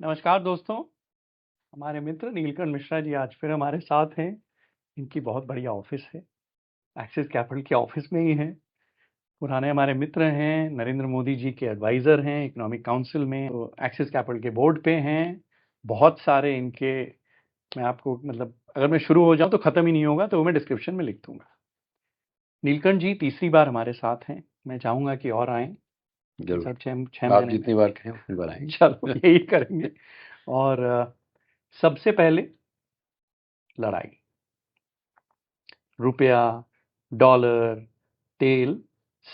नमस्कार दोस्तों। हमारे मित्र नीलकंठ मिश्रा जी आज फिर हमारे साथ हैं। इनकी बहुत बढ़िया ऑफिस है, एक्सिस कैपिटल के ऑफिस में ही है। पुराने हमारे मित्र हैं, नरेंद्र मोदी जी के एडवाइज़र हैं इकोनॉमिक काउंसिल में, तो एक्सिस कैपिटल के बोर्ड पे हैं। बहुत सारे इनके, मैं आपको मतलब अगर मैं शुरू हो जाऊं तो ख़त्म ही नहीं होगा, तो वो मैं डिस्क्रिप्शन में लिख दूंगा। नीलकंठ जी तीसरी बार हमारे साथ हैं। मैं चाहूँगा कि और आएँ, जरूर। सर 6 आप महीने में। जितनी बार कहें उतनी बार आएंगे। चलो यही करेंगे। और सबसे पहले लड़ाई, रुपया, डॉलर, तेल,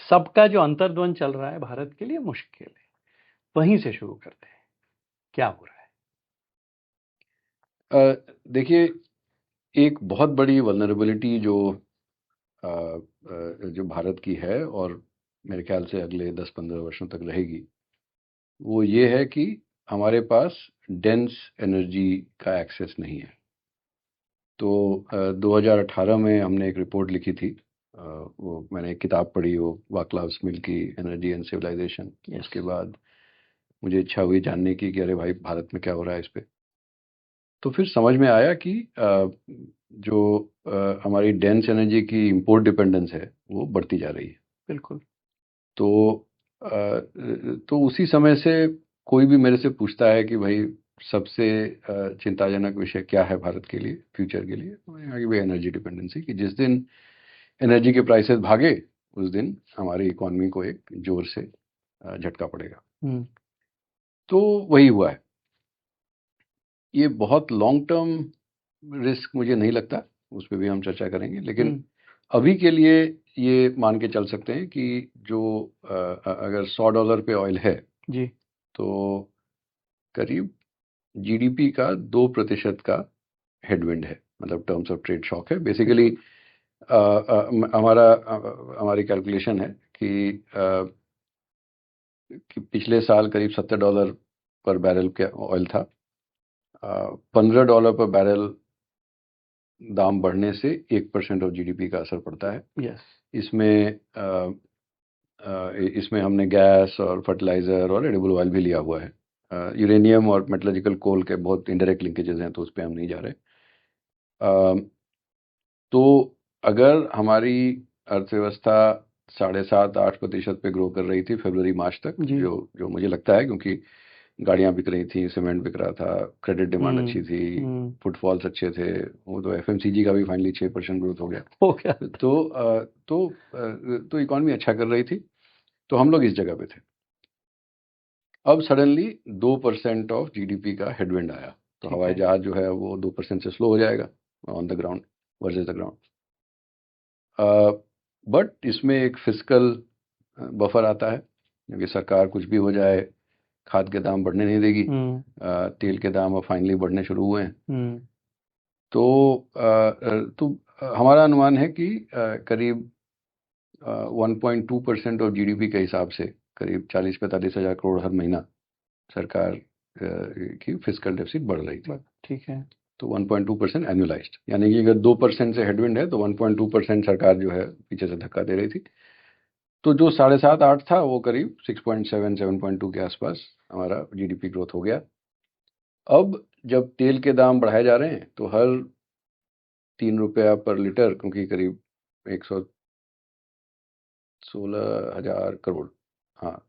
सबका जो अंतर्द्वंद चल रहा है भारत के लिए मुश्किल है। वहीं से शुरू करते हैं, क्या हो रहा है? देखिए, एक बहुत बड़ी वल्नरेबिलिटी जो भारत की है और मेरे ख्याल से अगले 10-15 वर्षों तक रहेगी, वो ये है कि हमारे पास डेंस एनर्जी का एक्सेस नहीं है। तो 2018 में हमने एक रिपोर्ट लिखी थी। वो मैंने एक किताब पढ़ी, वो वाक्लाव स्मिल की एनर्जी एंड सिविलाइजेशन। उसके बाद मुझे इच्छा हुई जानने की कि अरे भाई, भारत में क्या हो रहा है इस पे। तो फिर समझ में आया कि जो हमारी डेंस एनर्जी की इंपोर्ट डिपेंडेंस है, वो बढ़ती जा रही है। बिल्कुल। तो तो उसी समय से कोई भी मेरे से पूछता है कि भाई, सबसे चिंताजनक विषय क्या है भारत के लिए, फ्यूचर के लिए, तो मैंने कहा कि भाई एनर्जी डिपेंडेंसी, कि जिस दिन एनर्जी के प्राइसेस भागे, उस दिन हमारी इकोनॉमी को एक जोर से झटका पड़ेगा। तो वही हुआ है। ये बहुत लॉन्ग टर्म रिस्क मुझे नहीं लगता, उस पर भी हम चर्चा करेंगे, लेकिन अभी के लिए ये मान के चल सकते हैं कि जो अगर $100 पे ऑयल है, जी। तो करीब जीडीपी का 2% का हेडविंड है, मतलब टर्म्स ऑफ ट्रेड शॉक है बेसिकली। हमारी कैलकुलेशन है कि पिछले साल करीब $70 पर बैरल का ऑयल था। $15 पर बैरल दाम बढ़ने से 1% ऑफ जीडीपी का असर पड़ता है। यस। इसमें इसमें हमने गैस और फर्टिलाइजर और एडिबल ऑयल भी लिया हुआ है। यूरेनियम और मेटलर्जिकल कोल के बहुत इनडायरेक्ट लिंकेजेस हैं, तो उस पर हम नहीं जा रहे। तो अगर हमारी अर्थव्यवस्था 7.5-8% पे ग्रो कर रही थी फरवरी मार्च तक, जो जो मुझे लगता है, क्योंकि गाड़ियां बिक रही थी, सीमेंट बिक रहा था, क्रेडिट डिमांड अच्छी थी, फुटफॉल्स अच्छे थे, वो तो एफएमसीजी का भी फाइनली 6% ग्रोथ हो गया। तो इकोनॉमी अच्छा कर रही थी, तो हम लोग इस जगह पे थे। अब सडनली 2% ऑफ जीडीपी का हेडविंड आया, तो हवाई जहाज जो है वो 2% से स्लो हो जाएगा on the ground versus the ground. But इसमें एक फिस्कल बफर आता है, क्योंकि सरकार कुछ भी हो जाए, खाद के दाम बढ़ने नहीं देगी। तेल के दाम अब फाइनली बढ़ने शुरू हुए हैं। तो हमारा अनुमान है कि करीब 1.2% ऑफ जीडीपी के हिसाब से करीब 40-45 हज़ार करोड़ हर महीना सरकार की फिस्कल डेफिसिट बढ़ रही थी। ठीक है। तो 1.2% एनुअलाइज्ड, यानी कि अगर 2% से हेडविंड है तो 1.2% सरकार जो है पीछे से धक्का दे रही थी। तो जो 7.5-8 था, वो करीब 6.7-7.2 के आसपास हमारा जीडीपी ग्रोथ हो गया। अब जब तेल के दाम बढ़ाए जा रहे हैं, तो हर ₹3 पर लीटर, क्योंकि करीब 116,000 करोड़, हाँ,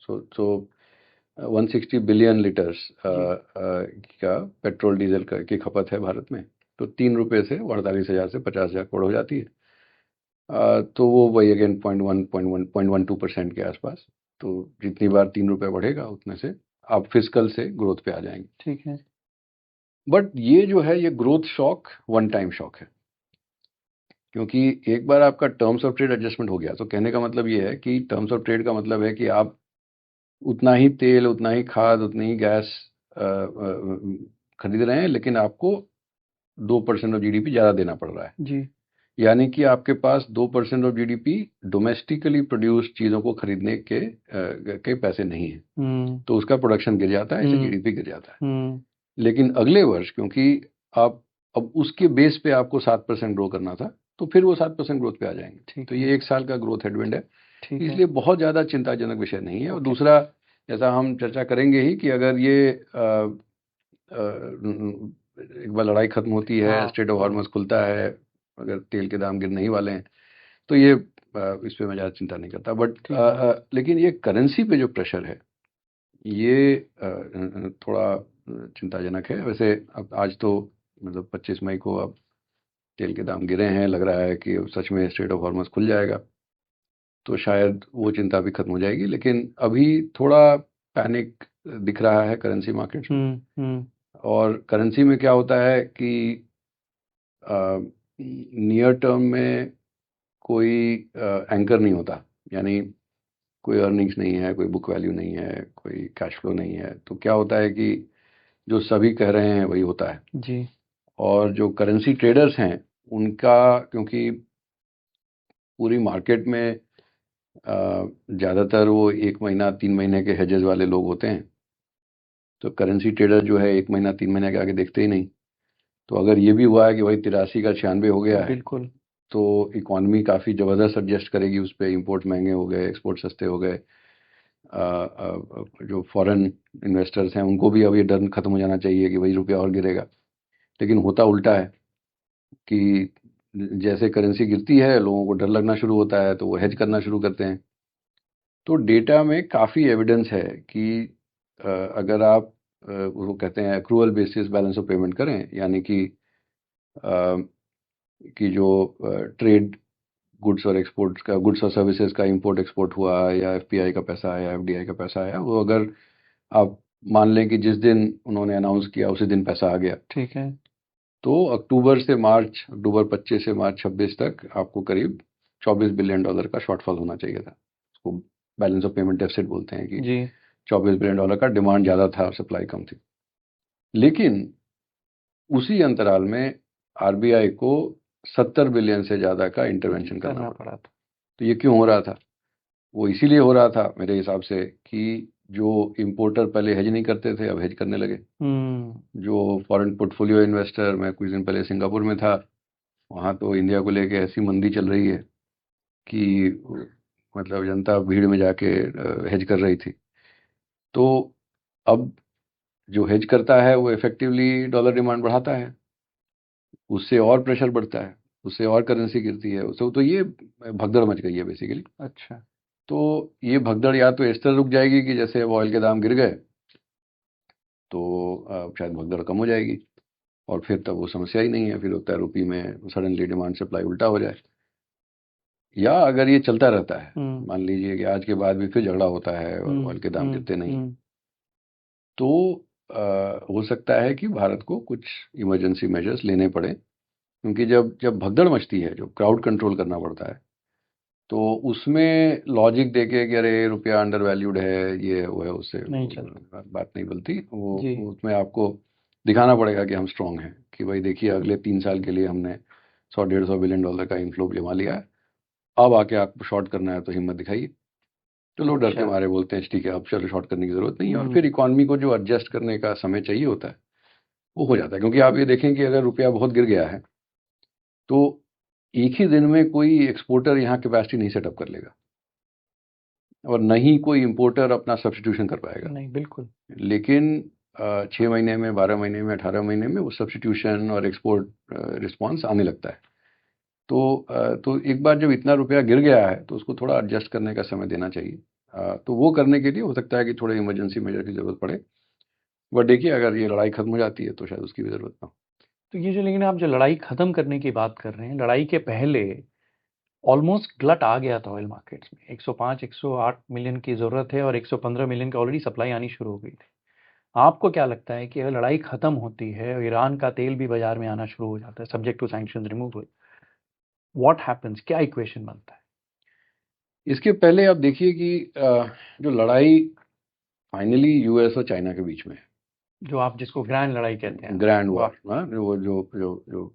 160 बिलियन लीटर्स का पेट्रोल डीजल की खपत है भारत में। तो ₹3 से 48,000 से 50,000 करोड़ हो जाती है। तो वो वही अगेन 0.12% के आसपास। तो जितनी बार ₹3 बढ़ेगा, उतने से आप फिस्कल से ग्रोथ पे आ जाएंगे। ठीक है। बट ये जो है, ये growth shock one time shock है, क्योंकि एक बार आपका टर्म्स ऑफ ट्रेड एडजस्टमेंट हो गया, तो कहने का मतलब ये है कि टर्म्स ऑफ ट्रेड का मतलब है कि आप उतना ही तेल, उतना ही खाद, उतनी ही गैस खरीद रहे हैं, लेकिन आपको 2% ऑफ जीडीपी ज़्यादा देना पड़ रहा है। जी। यानी कि आपके पास 2% ऑफ जीडीपी डोमेस्टिकली प्रोड्यूस्ड चीज़ों को खरीदने के पैसे नहीं है, तो उसका प्रोडक्शन गिर जाता है, इससे जीडीपी गिर जाता है। लेकिन अगले वर्ष, क्योंकि आप अब उसके बेस पे आपको 7% ग्रो करना था, तो फिर वो 7% ग्रोथ पे आ जाएंगे। तो ये 1 साल का ग्रोथ हेडविंड है, इसलिए बहुत ज़्यादा चिंताजनक विषय नहीं है। और दूसरा, जैसा हम चर्चा करेंगे ही, कि अगर ये एक बार लड़ाई खत्म होती है, हाँ स्ट्रेट ऑफ हॉर्मस खुलता है, अगर तेल के दाम गिरने ही वाले हैं तो ये इस पे मैं ज़्यादा चिंता नहीं करता। बट ठीक है। लेकिन ये करेंसी पे जो प्रेशर है ये थोड़ा चिंताजनक है। वैसे अब आज तो मतलब 25 मई को अब तेल के दाम गिरे हैं, लग रहा है कि अब सच में स्ट्रेट ऑफ हॉर्मस खुल जाएगा तो शायद वो चिंता भी खत्म हो जाएगी। लेकिन अभी थोड़ा पैनिक दिख रहा है करेंसी मार्केट्स में। हम्म। और करेंसी में क्या होता है कि नियर टर्म में कोई एंकर नहीं होता, यानी कोई अर्निंग्स नहीं है, कोई बुक वैल्यू नहीं है, कोई कैश फ्लो नहीं है, तो क्या होता है कि जो सभी कह रहे हैं वही होता है। जी। और जो करेंसी ट्रेडर्स हैं उनका, क्योंकि पूरी मार्केट में ज़्यादातर वो 1 महीना 3 महीने के हेजेस वाले लोग होते हैं, तो करेंसी ट्रेडर जो है 1 महीना 3 महीने के आगे देखते ही नहीं। तो अगर ये भी हुआ है कि भाई 83 का 96 हो गया है बिल्कुल। तो इकॉनमी काफ़ी ज़बरदस्त एडजस्ट करेगी उस पर, इंपोर्ट महंगे हो गए, एक्सपोर्ट सस्ते हो गए। जो फॉरेन इन्वेस्टर्स हैं उनको भी अब ये डर खत्म हो जाना चाहिए कि भाई रुपया और गिरेगा। लेकिन होता उल्टा है कि जैसे करेंसी गिरती है लोगों को डर लगना शुरू होता है तो वो हेज करना शुरू करते हैं। तो डेटा में काफ़ी एविडेंस है कि अगर आप वो कहते हैं accrual basis balance of payment करें, यानी अ, कि जो ट्रेड गुड्स और एक्सपोर्ट्स का, गुड्स और सर्विसेज का इंपोर्ट एक्सपोर्ट हुआ या एफपीआई का पैसा आया, एफडीआई का पैसा आया, वो अगर आप मान लें कि जिस दिन उन्होंने अनाउंस किया उसी दिन पैसा आ गया, ठीक है। तो अक्टूबर 25 से मार्च 26 तक आपको करीब $24 बिलियन का शॉर्टफॉल होना चाहिए था। उसको बैलेंस ऑफ पेमेंट डेफिसिट बोलते हैं कि जी। $24 बिलियन का डिमांड ज़्यादा था और सप्लाई कम थी। लेकिन उसी अंतराल में आरबीआई को 70 बिलियन से ज़्यादा का इंटरवेंशन करना करना पड़ा। पड़ा था। तो ये क्यों हो रहा था? वो इसीलिए हो रहा था मेरे हिसाब से कि जो इंपोर्टर पहले हेज नहीं करते थे अब हेज करने लगे। हम्म। जो फॉरेन पोर्टफोलियो इन्वेस्टर, मैं कुछ दिन पहले सिंगापुर में था, वहाँ तो इंडिया को लेके ऐसी मंदी चल रही है कि मतलब जनता भीड़ में जाके हेज कर रही थी। तो अब जो हेज करता है वो इफेक्टिवली डॉलर डिमांड बढ़ाता है, उससे और प्रेशर बढ़ता है, उससे और करेंसी गिरती है, उससे तो ये भगदड़ मच गई है बेसिकली। अच्छा। तो ये भगदड़ या तो इस तरह रुक जाएगी कि जैसे ऑयल के दाम गिर गए तो शायद भगदड़ कम हो जाएगी और फिर तब वो समस्या ही नहीं है, फिर होता है रुपये में सडनली डिमांड सप्लाई उल्टा हो जाए। या अगर ये चलता रहता है, हम्म। मान लीजिए कि आज के बाद भी फिर झगड़ा होता है और ऑयल के दाम गिरते नहीं, हम्म। तो हो सकता है कि भारत को कुछ इमरजेंसी मेजर्स लेने पड़े, क्योंकि जब जब भगदड़ मचती है, जो क्राउड कंट्रोल करना पड़ता है, तो उसमें लॉजिक देके कि अरे रुपया अंडर वैल्यूड है, ये वो है, उससे नहीं चलता। बात नहीं बनती। वो जी। उसमें आपको दिखाना पड़ेगा कि हम स्ट्रांग हैं, कि भाई देखिए अगले 3 साल के लिए हमने 100-150 बिलियन डॉलर का इनफ्लो जमा लिया है, अब आके आपको शॉर्ट करना है तो हिम्मत दिखाइए। तो लोग डर के अच्छा। मारे बोलते हैं ठीक है अब चलो शॉर्ट करने की जरूरत नहीं है, और हम्म। फिर इकॉनमी को जो एडजस्ट करने का समय चाहिए होता है वो हो जाता है। क्योंकि आप ये देखें कि अगर रुपया बहुत गिर गया है तो एक ही दिन में कोई एक्सपोर्टर यहाँ कैपेसिटी नहीं सेटअप कर लेगा और न ही कोई इंपोर्टर अपना सब्स्टिट्यूशन कर पाएगा। नहीं, बिल्कुल। लेकिन 6 महीने में, 12 महीने में, 18 महीने में वो सब्स्टिट्यूशन और एक्सपोर्ट रिस्पॉन्स आने लगता है। तो एक बार जब इतना रुपया गिर गया है तो उसको थोड़ा एडजस्ट करने का समय देना चाहिए। तो वो करने के लिए हो सकता है कि थोड़े इमरजेंसी मेजर की ज़रूरत पड़े। बट देखिए अगर ये लड़ाई खत्म हो जाती है तो शायद उसकी भी ज़रूरत ना हो। तो ये जो, लेकिन आप जो लड़ाई खत्म करने की बात कर रहे हैं, लड़ाई के पहले ऑलमोस्ट ग्लट आ गया था ऑयल मार्केट्स में। 105 108 मिलियन की जरूरत है और 115 मिलियन की ऑलरेडी सप्लाई आनी शुरू हो गई थी। आपको क्या लगता है कि अगर लड़ाई खत्म होती है और ईरान का तेल भी बाजार में आना शुरू हो जाता है subject to sanction removal, what happens, क्या इक्वेशन बनता है? इसके पहले आप देखिए कि जो लड़ाई फाइनली यूएस और चाइना के बीच में है, जो आप जिसको ग्रैंड लड़ाई कहते हैं। ग्रैंड वाह। वॉर, वो जो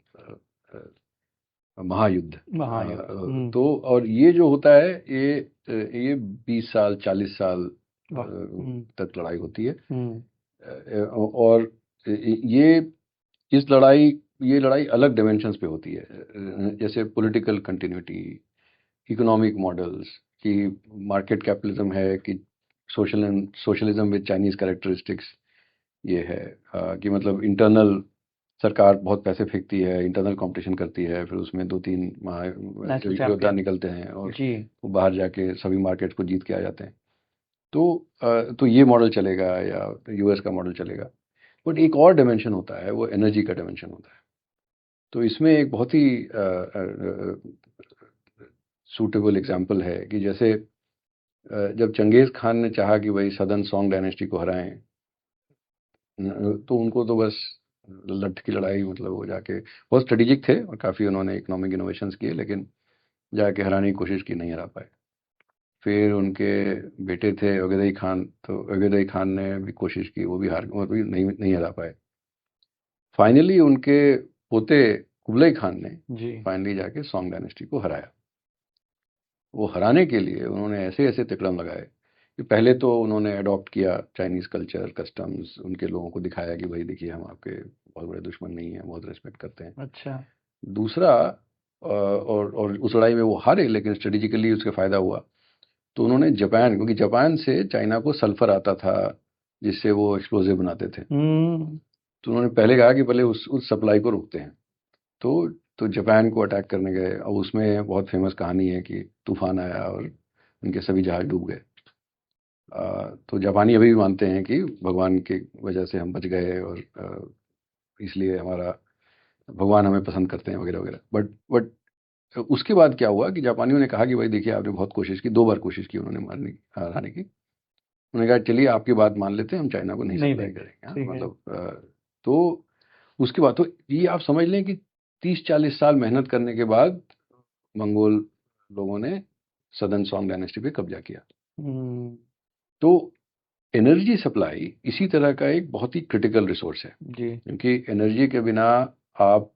महायुद्ध। महायुद्ध। तो और ये जो होता है ये 20 साल 40 साल वाह। तक लड़ाई होती है। हम्म। और ये इस लड़ाई ये लड़ाई अलग डायमेंशंस पे होती है, जैसे पॉलिटिकल कंटिन्यूटी, इकोनॉमिक मॉडल्स, कि मार्केट कैपिटलिज्म है कि सोशलिज्म विद चाइनीज कैरेक्टरिस्टिक्स, ये है कि मतलब इंटरनल सरकार बहुत पैसे फेंकती है, इंटरनल कंपटीशन करती है, फिर उसमें 2-3 नेशनल योद्धा चैंपियन। निकलते हैं और जी। वो बाहर जाके सभी मार्केट को जीत के आ जाते हैं। तो ये मॉडल चलेगा या यूएस का मॉडल चलेगा। बट एक और डायमेंशन होता है, वो एनर्जी का डायमेंशन होता है। तो इसमें एक बहुत ही सूटेबल एग्जांपल है कि जैसे जब चंगेज़ खान ने चाहा कि भाई सदर्न सोंग डायनेस्टी को हराएं, तो उनको तो बस लठ की लड़ाई, मतलब वो जाके बहुत स्ट्रेटेजिक थे और काफ़ी उन्होंने इकोनॉमिक इनोवेशंस किए, लेकिन जाके हराने की कोशिश की, नहीं हरा पाए। फिर उनके बेटे थे ओगदेई खान, तो ओगदेई खान ने भी कोशिश की, वो भी हार, वो भी नहीं नहीं हरा पाए। फाइनली उनके पोते कुबलई खान ने जी। फाइनली जाके सोंग डायनेस्टी को हराया। वो हराने के लिए उन्होंने ऐसे ऐसे तिकड़म लगाए कि पहले तो उन्होंने अडॉप्ट किया चाइनीज़ कल्चर, कस्टम्स, उनके लोगों को दिखाया कि भाई देखिए हम आपके बहुत बड़े दुश्मन नहीं हैं, बहुत रिस्पेक्ट करते हैं। अच्छा। दूसरा, और उस लड़ाई में वो हारे, लेकिन स्ट्रेटेजिकली उसका फ़ायदा हुआ। तो उन्होंने जापान, क्योंकि जापान से चाइना को सल्फर आता था जिससे वो एक्सप्लोजिव बनाते थे, तो उन्होंने पहले कहा कि पहले उस सप्लाई को रोकते हैं। तो तो जापान को अटैक करने गए, और उसमें बहुत फेमस कहानी है कि तूफान आया और उनके सभी जहाज डूब गए। तो जापानी अभी भी मानते हैं कि भगवान की वजह से हम बच गए, और इसलिए हमारा भगवान हमें पसंद करते हैं वगैरह वगैरह। बट उसके बाद क्या हुआ कि जापानियों ने कहा कि भाई देखिए आपने बहुत कोशिश की, 2 बार कोशिश की उन्होंने मारने की, हराने की। उन्होंने कहा चलिए आपकी बात मान लेते हैं, हम चाइना को नहीं नहीं सप्लाई देंगे। करेंगे। हाँ, ठीक है। मतलब तो उसके बाद तो ये आप समझ लें कि 30-40 साल मेहनत करने के बाद मंगोल लोगों ने सदर्न सोंग डायनेस्टी पे कब्जा किया। हम्म। तो एनर्जी सप्लाई इसी तरह का एक बहुत ही क्रिटिकल रिसोर्स है, जी। क्योंकि एनर्जी के बिना आप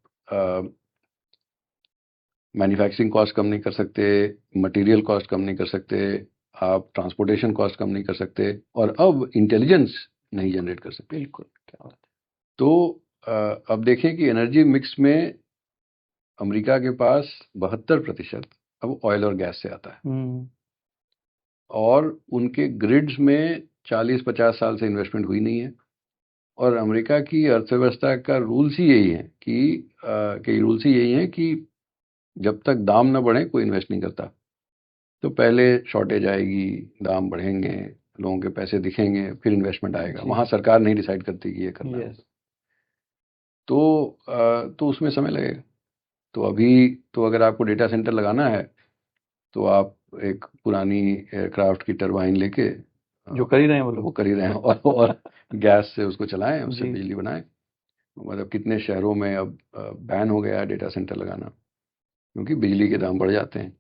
मैन्युफैक्चरिंग कॉस्ट कम नहीं कर सकते, मटेरियल कॉस्ट कम नहीं कर सकते, आप ट्रांसपोर्टेशन कॉस्ट कम नहीं कर सकते, और अब इंटेलिजेंस नहीं जनरेट कर सकते। बिल्कुल, क्या बात तो अब देखें कि एनर्जी मिक्स में अमेरिका के पास 72% अब ऑयल और गैस से आता है, है। और उनके ग्रिड्स में 40-50 साल से इन्वेस्टमेंट हुई नहीं है। और अमेरिका की अर्थव्यवस्था का रूल्स ही यही है कि जब तक दाम न बढ़े कोई इन्वेस्ट नहीं करता। तो पहले शॉर्टेज आएगी, दाम बढ़ेंगे, लोगों के पैसे दिखेंगे, फिर इन्वेस्टमेंट आएगा। जी। वहाँ सरकार नहीं डिसाइड करती कि ये करना है। यस। तो उसमें समय लगेगा। तो अभी तो अगर आपको डेटा सेंटर लगाना है, तो आप एक पुरानी एयरक्राफ्ट की टरबाइन लेके जो कर ही रहे हैं वो वो लोग। कर ही रहे हैं, और गैस से उसको चलाएं, उससे जी। बिजली बनाएं। मतलब कितने शहरों में अब बैन हो गया है डेटा सेंटर लगाना, क्योंकि बिजली के दाम बढ़ जाते हैं।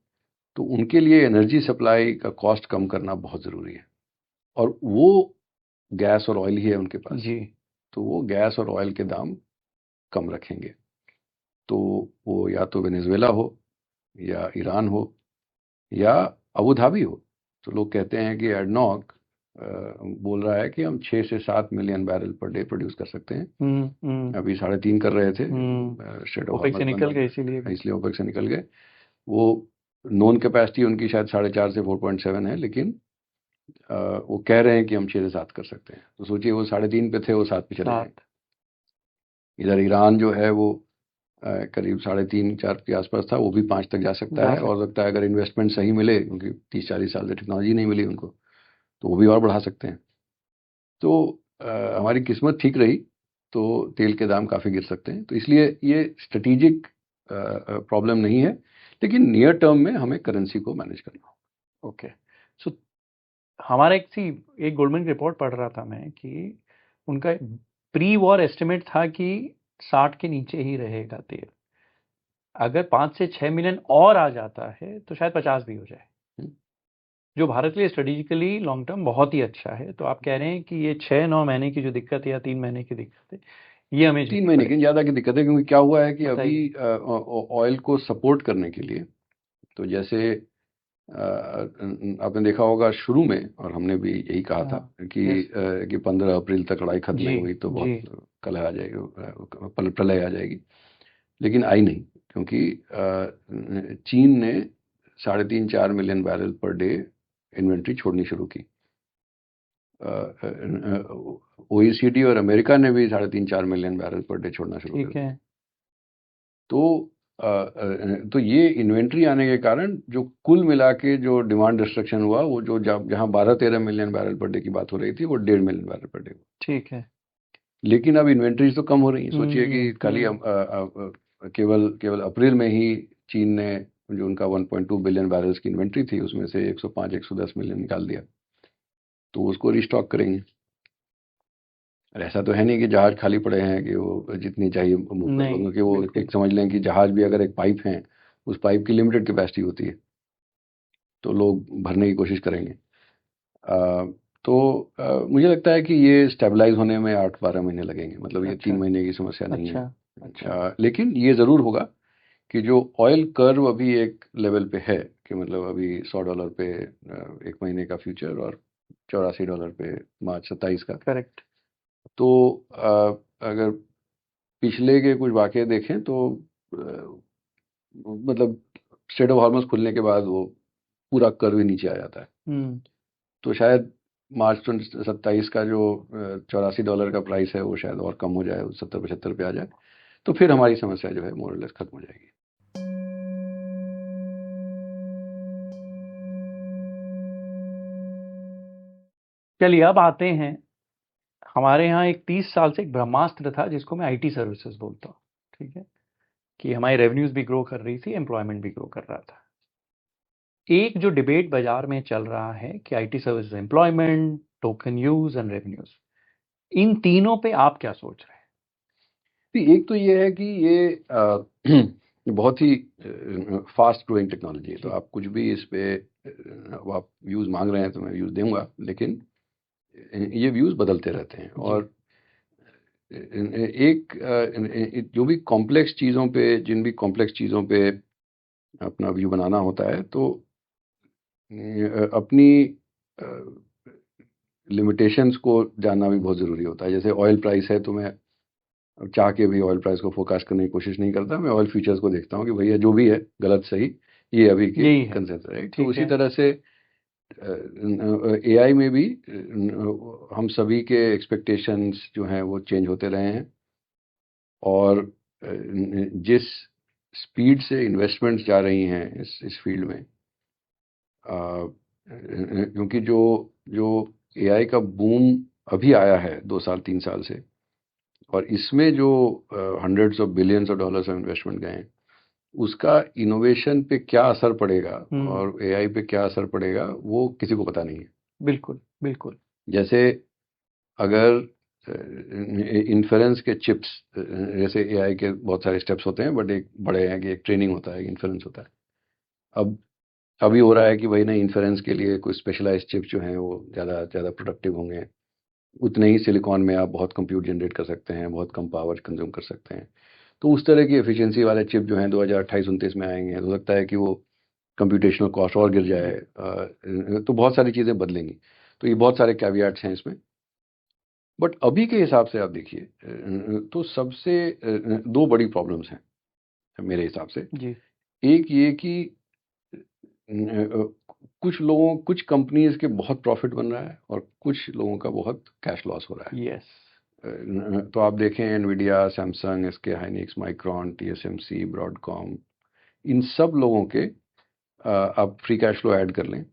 तो उनके लिए एनर्जी सप्लाई का कॉस्ट कम करना बहुत ज़रूरी है, और वो गैस और ऑयल ही है उनके पास। जी। तो वो गैस और ऑयल के दाम कम रखेंगे। तो वो या तो वेनेजुएला हो, या ईरान हो, या अबू धाबी हो। तो लोग कहते हैं कि एडनॉक बोल रहा है कि हम 6 से 7 million barrel per day produce कर सकते हैं। अभी 3.5 कर रहे थे, स्ट्रेट ऑफ ओपेक से हॉर्मस बंद निकल हो गए इसीलिए गया, भी। इसलिए ओपेक से निकल गए। वो नोन कैपेसिटी उनकी शायद 4.5 से 4.7 है, लेकिन वो कह रहे हैं कि हम 6 से 7 कर सकते हैं। तो सोचिए, वो 3.5 पे थे, वो 7 पे चले गए। 7। इधर ईरान जो है वो करीब 3.5-4 के आसपास था, वो भी 5 तक जा सकता जा है, और सकते। लगता है अगर इन्वेस्टमेंट सही मिले, क्योंकि 30-40 साल से टेक्नोलॉजी नहीं मिली उनको, तो वो भी और बढ़ा सकते हैं। तो हमारी किस्मत ठीक रही तो तेल के दाम काफ़ी गिर सकते हैं। तो इसलिए ये स्ट्रेटेजिक प्रॉब्लम नहीं है, लेकिन नियर टर्म में हमें करेंसी को मैनेज करना होगा। ओके। सो हमारा एक गोल्डमैन की रिपोर्ट पढ़ रहा था मैं कि उनका प्री वॉर एस्टिमेट था कि 60 के नीचे ही रहेगा तेल। अगर 5 से 6 मिलियन और आ जाता है तो शायद 50 भी हो जाए, हम्म। जो भारत के लिए स्ट्रेटेजिकली लॉन्ग टर्म बहुत ही अच्छा है। तो आप कह रहे हैं कि ये 6-9 महीने की जो दिक्कत है या 3 महीने की दिक्कत है, ये हमें 3 झेलनी महीने की पड़ेगी। ज़्यादा की दिक्कत है, क्योंकि क्या हुआ है कि अभी बताइए। ऑयल को सपोर्ट करने के लिए, तो जैसे आपने देखा होगा शुरू में, और हमने भी यही कहा था हाँ। यस। कि 15 अप्रैल तक लड़ाई खत्म जी। नहीं हुई तो जी। बहुत कलह आ जाएगी, प्रलय आ जाएगी। लेकिन आई नहीं, क्योंकि चीन ने 3.5-4 million barrel per day inventory छोड़नी शुरू की। OECD और अमेरिका ने भी 3.5-4 मिलियन बैरल पर डे छोड़ना शुरू कर ठीक दिया। है। तो ये इन्वेंट्री आने के कारण जो कुल मिला के जो डिमांड डिस्ट्रक्शन हुआ, वो जो जहाँ 12-13 मिलियन बैरल पर डे की बात हो रही थी, वो 1.5 मिलियन बैरल पर डे। ठीक है। लेकिन अब इन्वेंट्रीज तो कम हो रही है। सोचिए कि खाली हम्म। केवल केवल अप्रैल में ही चीन ने जो उनका 1.2 बिलियन बैरल्स की इन्वेंट्री थी, उसमें से 105-110 मिलियन निकाल दिया, तो उसको रिस्टॉक करेंगे। और ऐसा तो है नहीं कि जहाज खाली पड़े हैं कि वो जितनी चाहिए मूव कर लो, नहीं, क्योंकि वो बिल्कुल। एक समझ लें कि जहाज भी अगर एक पाइप है, उस पाइप की लिमिटेड कैपेसिटी होती है, तो लोग भरने की कोशिश करेंगे। अ, मुझे लगता है कि ये स्टेबलाइज होने में 8-12 महीने लगेंगे, मतलब ये 3 अच्छा, महीने की समस्या नहीं है। अच्छा, अच्छा। लेकिन ये ज़रूर होगा कि जो ऑयल कर्व अभी एक लेवल पे है, कि मतलब अभी $100 पे एक महीने का फ्यूचर, और $84 पे मार्च 27 का। करेक्ट। तो अगर पिछले के कुछ वाक़ये देखें तो मतलब स्ट्रेट ऑफ हार्मस खुलने के बाद वो पूरा कर्व ही नीचे आ जाता है। हम्म। तो शायद मार्च 27 का जो $84 का प्राइस है, वो शायद और कम हो जाए, 70-75 पे आ जाए, तो फिर हमारी समस्या जो है मोर और लेस खत्म हो जाएगी। चलिए, अब आते हैं। हमारे यहाँ एक 30 साल से एक ब्रह्मास्त्र था, जिसको मैं आईटी सर्विसेज बोलता हूँ। ठीक है, कि हमारी रेवेन्यूज भी ग्रो कर रही थी, एम्प्लॉयमेंट भी ग्रो कर रहा था। एक जो डिबेट बाजार में चल रहा है कि IT services employment, token use and revenues, इन तीनों पे आप क्या सोच रहे हैं? एक तो ये है कि ये बहुत ही फास्ट ग्रोइंग टेक्नोलॉजी है, तो जी। आप कुछ भी इस पे अब आप व्यूज़ मांग रहे हैं तो मैं व्यूज़ दूंगा, लेकिन ये व्यूज़ बदलते रहते हैं। जी। और एक जो भी कॉम्प्लेक्स चीज़ों पे, जिन भी कॉम्प्लेक्स चीज़ों पे अपना व्यू बनाना होता है, तो अपनी लिमिटेशंस को जानना भी बहुत ज़रूरी होता है। जैसे ऑयल प्राइस है, तो मैं चाह के भी ऑयल प्राइस को फोरकास्ट करने की कोशिश नहीं करता, मैं ऑयल फ्यूचर्स को देखता हूँ कि भैया जो भी है, गलत सही, ये अभी की यही है। कंसेंसस है। तो ठीक उसी है। तरह से एआई में भी हम सभी के एक्सपेक्टेशंस जो हैं वो चेंज होते रहे हैं। और जिस स्पीड से इन्वेस्टमेंट्स जा रही हैं इस फील्ड में, क्योंकि जो जो एआई का बूम अभी आया है 2 साल 3 साल से, और इसमें जो hundreds of billions of dollars of investment गए हैं, उसका इनोवेशन पे क्या असर पड़ेगा और एआई पे क्या असर पड़ेगा, वो किसी को पता नहीं है। बिल्कुल, बिल्कुल। जैसे अगर इन्फेरेंस के चिप्स, जैसे एआई के बहुत सारे स्टेप्स होते हैं, बट एक बड़े हैं कि एक ट्रेनिंग होता है, इन्फेरेंस होता है। अब अभी हो रहा है कि भाई ना, इन्फेरेंस के लिए कोई स्पेशलाइज्ड चिप्स जो हैं वो ज़्यादा ज़्यादा प्रोडक्टिव होंगे। उतने ही सिलिकॉन में आप बहुत कंप्यूट जनरेट कर सकते हैं, बहुत कम पावर कंज्यूम कर सकते हैं। तो उस तरह की एफिशिएंसी वाले चिप जो हैं 2028-29 में आएंगे, हो सकता है कि वो कंप्यूटेशनल कॉस्ट और गिर जाए। जी। तो बहुत सारी चीज़ें बदलेंगी। तो ये बहुत सारे कैवियाट्स हैं इसमें। बट अभी के हिसाब से आप देखिए, तो सबसे दो बड़ी प्रॉब्लम्स हैं मेरे हिसाब से। जी। एक ये कि कुछ कंपनीज के बहुत प्रॉफिट बन रहा है, और कुछ लोगों का बहुत कैश लॉस हो रहा है। यस। तो आप देखें, Nvidia, Samsung, SK Hynix, Micron, TSMC, Broadcom, इन सब लोगों के आप फ्री कैश फ्लो ऐड कर लें,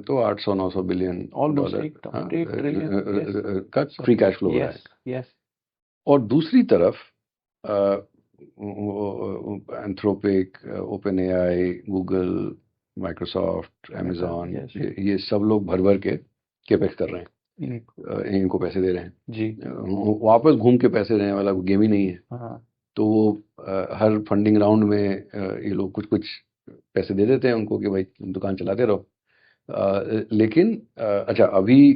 तो 800-900 बिलियन ऑलमोस्ट डॉलर एकदम 8 ट्रिलियन। यस। का फ्री सॉरी। कैश फ्लो हो रहा है। यस। यस। और दूसरी तरफ Anthropic, open AI, Google, Microsoft, Meta. Amazon, yes. ये सब लोग भर भर के केपेक्स कर रहे हैं, इनको। इनको पैसे दे रहे हैं। जी। वापस घूम के पैसे देने वाला कोई गेम ही नहीं है। हाँ। तो वो हर फंडिंग राउंड में ये लोग कुछ कुछ पैसे दे देते हैं उनको कि भाई तुम दुकान चलाते रहो। लेकिन अच्छा, अभी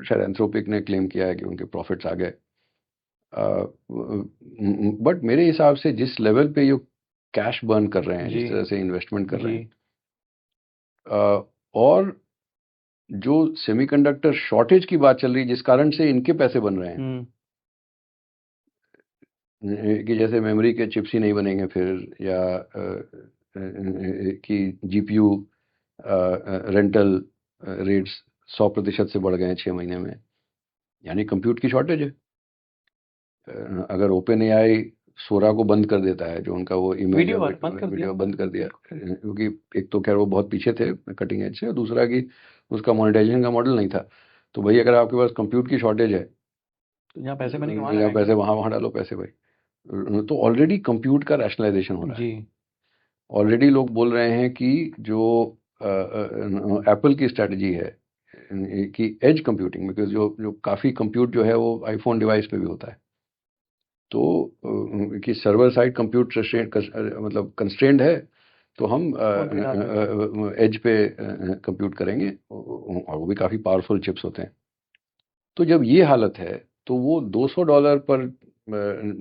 शायद एंथ्रोपिक ने क्लेम किया है कि उनके प्रॉफिट्स आ गए। बट मेरे हिसाब से जिस लेवल पे ये कैश बर्न कर रहे हैं, जी। जिस तरह से इन्वेस्टमेंट कर रहे जी। हैं, और जो सेमीकंडक्टर शॉर्टेज की बात चल रही है, जिस कारण से इनके पैसे बन रहे हैं, कि जैसे मेमोरी के चिप्स ही नहीं बनेंगे फिर, या कि जीपीयू रेंटल रेट्स 100% से बढ़ गए हैं 6 महीने में, यानी कंप्यूट की शॉर्टेज है। अगर ओपन एआई सोरा को बंद कर देता है, जो उनका वो इमेज वीडियो बंद कर दिया वीडियो बंद कर दिया, बिल्कुल। क्योंकि एक तो खैर वो बहुत पीछे थे कटिंग एज से, और दूसरा कि उसका मोनेटाइजेशन का मॉडल नहीं था। तो भाई अगर आपके पास कंप्यूट की शॉर्टेज है, तो यहाँ पैसे बनेंगे वहाँ या लगाएंगे। पैसे वहाँ वहाँ डालो पैसे भाई। तो ऑलरेडी कंप्यूट का रैशनलाइजेशन हो रहा है। जी। ऑलरेडी लोग बोल रहे हैं कि जो एप्पल की स्ट्रैटेजी है कि एज कंप्यूटिंग, बिकॉज जो जो काफ़ी कंप्यूट जो है वो आईफोन डिवाइस पे भी होता है, तो कि सर्वर साइड कंप्यूट मतलब कंस्ट्रेंड है, तो हम फोन पे डाल देते हैं। एज पे कंप्यूट करेंगे, और वो भी काफ़ी पावरफुल चिप्स होते हैं। तो जब ये हालत है, तो वो $200 पर